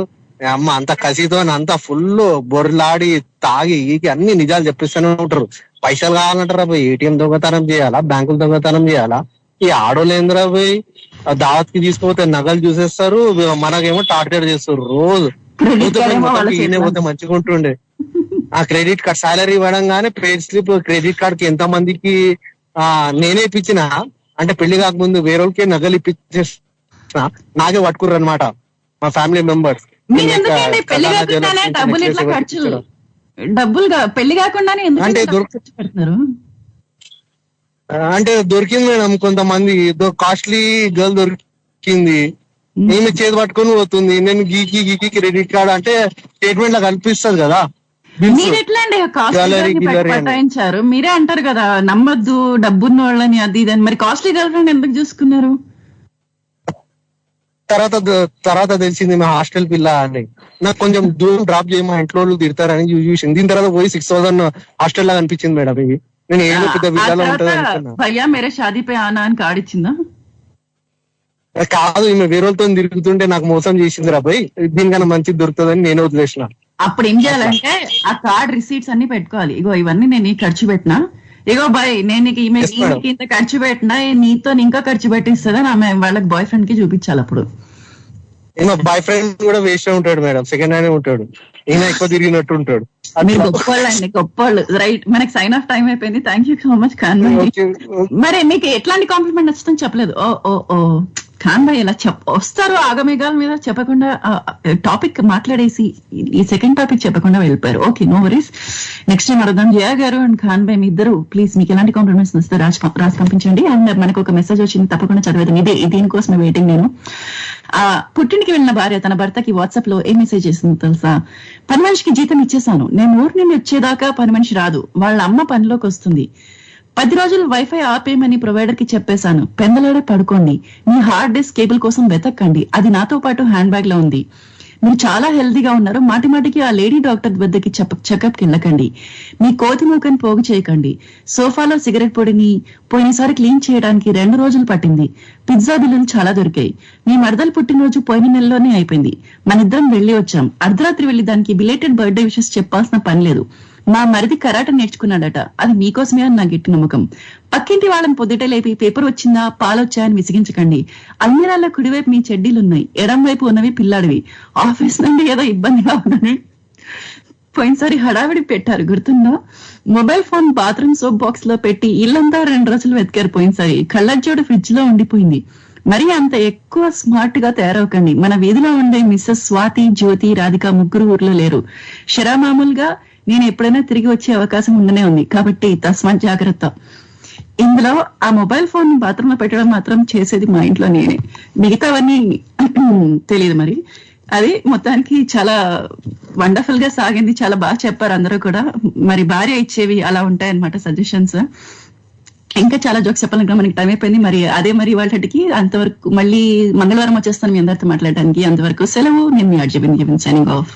అమ్మ అంత కసితో అంతా ఫుల్ బొర్లాడి తాగి ఈకి అన్ని నిజాలు చెప్పిస్తూనే ఉంటారు. పైసలు కావాలంటారా పోయి, ఏటీఎం దొంగతనం చేయాలా, బ్యాంకులు దొంగతనం చేయాలా, ఈ ఆడోళ్ళు ఏందిరా పోయి దావత్ కి తీసుకుపోతే నగలు చూసేస్తారు, మనకేమో టార్చర్ చేస్తారు రోజు. పోతే మంచిగా ఉంటుండే. ఆ క్రెడిట్ కార్డ్ సాలరీ ఇవ్వడం గానీ పే స్లిప్ క్రెడిట్ కార్డ్ కి ఎంత మందికి నేనే ఇప్పించిన అంటే పెళ్లి కాకముందు వేరే వాళ్ళకి నగలు ఇప్పించేసిన, నాకే పట్టుకుర్రు అనమాట మా ఫ్యామిలీ మెంబర్స్. డబ్బులుగా పెళ్లి కాకుండానే అంటే దొరికింది మేడం. కొంతమంది కాస్ట్లీ గర్ల్ దొరికింది, ఈమె చేతి పట్టుకొని పోతుంది. నేను గీకి క్రెడిట్ కార్డ్ అంటే స్టేట్మెంట్ లా కనిపిస్తుంది కదా. మీరు ఎట్లా అండి పటాయించారు? మీరే అంటారు కదా నమ్మద్దు డబ్బున్న వాళ్ళని అది ఇది అని. మరి కాస్ట్లీ గర్ల్ ఫ్రెండ్ ఎందుకు చూసుకున్నారు? తర్వాత తెలిసింది మా హాస్టల్ పిల్ల అని. నాకు కొంచెం దూరం డ్రాప్ చేయ, మా ఇంట్లో వాళ్ళు తిడతారని చూసింది. దీని తర్వాత పోయి 6,000 హాస్టల్ లాగా అనిపించింది మేడం. ఇవి నేను ఏదో పెద్ద విధాలో ఉంటుంది అనుకున్నా. భయ్యా మేరే షాదీ పే ఆనా అని కాడిచ్చిందా? కాదు, ఈమె వేరే వాళ్ళతో తిరుగుతుంటే నాకు మోసం చేసింది రా భయ్, దీనికన్నా మంచిది దొరుకుతుందని నేను వదిలేసిన. అప్పుడు ఏం చేయాలంటే ఆ కార్డ్ రిసీట్స్ అన్ని పెట్టుకోవాలి. ఇగో ఇవన్నీ నేను ఖర్చు పెట్టినా, ఇగో బాయ్ నేను ఈమెకి ఇంత ఖర్చు పెట్టినా, నీతో ఇంకా ఖర్చు పెట్టిస్తుందని ఆమె వాళ్ళకి బాయ్ ఫ్రెండ్ కి చూపించాలి. అప్పుడు బాయ్ ఫ్రెండ్ కూడా వేస్ట్ ఉంటాడు మేడం, సెకండ్ హ్యాండ్ ఉంటాడు, ఈయన ఎక్కువ తిరిగినట్టు ఉంటాడు. మీరు గొప్పవాళ్ళు అండి, గొప్పవాళ్ళు. రైట్, మనకి సైన్ ఆఫ్ టైం అయిపోయింది. Thank you so much Khan bhai. మరి మీకు ఎట్లాంటి కాంప్లిమెంట్ నచ్చుతుందని చెప్పలేదు? ఓ ఖాన్ భాయ్ ఇలా వస్తారు ఆగమేఘాల మీద చెప్పకుండా టాపిక్ మాట్లాడేసి ఈ సెకండ్ టాపిక్ చెప్పకుండా వెళ్ళిపోయారు. Okay, no worries. Next time అడుగుదాం. జయా గారు అండ్ ఖాన్ భాయ్ మీ ఇద్దరు ప్లీజ్ మీకు ఎలాంటి కాంప్లిమెంట్స్ వస్తే రాసి పంపించండి. అండ్ మనకు ఒక మెసేజ్ వచ్చింది, తప్పకుండా చదివేదాం. దీనికోసమే వెయిటింగ్ నేను. పుట్టింటికి వెళ్ళిన భార్య తన భర్తకి వాట్సాప్ లో ఏ మెసేజ్ చేసిందో తెలుసా? పని మనిషికి జీతం ఇచ్చేసాను, నేను ఊరి నుండి వచ్చేదాకా పని మనిషి రాదు, వాళ్ళ అమ్మ పనిలోకి వస్తుంది, 10 రోజులు వైఫై ఆపేయమని ప్రొవైడర్ కి చెప్పేశాను, పెందలాడే పడుకోండి, మీ హార్డ్ డిస్క్ కేబుల్ కోసం వెతక్కండి, అది నాతో పాటు హ్యాండ్ బ్యాగ్ లో ఉంది, మీరు చాలా హెల్తీగా ఉన్నారు, మాటి మాటికి ఆ లేడీ డాక్టర్ వద్దకి చెకప్ కి వెళ్ళకండి, మీ కోతి మూకని పోగు చేయకండి, సోఫాలో సిగరెట్ పొడిని పోయినసారి క్లీన్ చేయడానికి 2 రోజులు పట్టింది, పిజ్జా బిల్లులు చాలా దొరికాయి, మీ మరదలు పుట్టినరోజు పోయిన నెలలోనే అయిపోయింది, మనిద్దరం వెళ్లి వచ్చాం, అర్ధరాత్రి వెళ్లి దానికి బిలేటెడ్ బర్త్డే విషెస్ చెప్పాల్సిన పని లేదు, మా మరిది కరాటే నేర్చుకున్నాడట, అది మీకోసమే అని నా గట్టి నమ్మకం, పక్కింటి వాళ్ళని పొద్దుటే లేపి పేపర్ వచ్చిందా పాలొచ్చాయని విసిగించకండి, అల్మీరాల్లో కుడివైపు మీ చెడ్డీలున్నాయి, ఎడం వైపు ఉన్నవి పిల్లాడివి, ఆఫీస్ నుండి ఏదో ఇబ్బందిగా ఉందని పోయినసారి హడావిడి పెట్టారు గుర్తుందా, mobile phone bathroom soap box లో పెట్టి ఇల్లంతా 2 రోజులు వెతికారు, పోయినసారి కళ్ళజోడు ఫ్రిడ్జ్ లో ఉండిపోయింది, మరి అంత ఎక్కువ స్మార్ట్ గా తయారవకండి, మన వీధిలో ఉండే మిస్సెస్ స్వాతి జ్యోతి రాధిక ముగ్గురు ఊర్లో లేరు, షరా మామూలుగా నేను ఎప్పుడైనా తిరిగి వచ్చే అవకాశం ఉండనే ఉంది, కాబట్టి తస్మాత్ జాగ్రత్త. ఇందులో ఆ మొబైల్ ఫోన్ బాత్రూమ్ లో పెట్టడం మాత్రం చేసేది మా ఇంట్లో నేనే, మిగతావన్నీ తెలియదు. మరి అది మొత్తానికి చాలా వండర్ఫుల్ గా సాగింది, చాలా బాగా చెప్పారు అందరూ కూడా. మరి భార్య ఇచ్చేవి అలా ఉంటాయన్నమాట సజెషన్స్. ఇంకా చాలా జోక్స్ చెప్పాలంటే మనకి టైం అయిపోయింది. మరి అదే మరి వాళ్ళకి అంతవరకు మళ్ళీ మంగళవారం వచ్చేస్తాను మీ అందరితో మాట్లాడడానికి. అంతవరకు సెలవు. నేను మీ అర్జున్ సైనింగ్ ఆఫ్.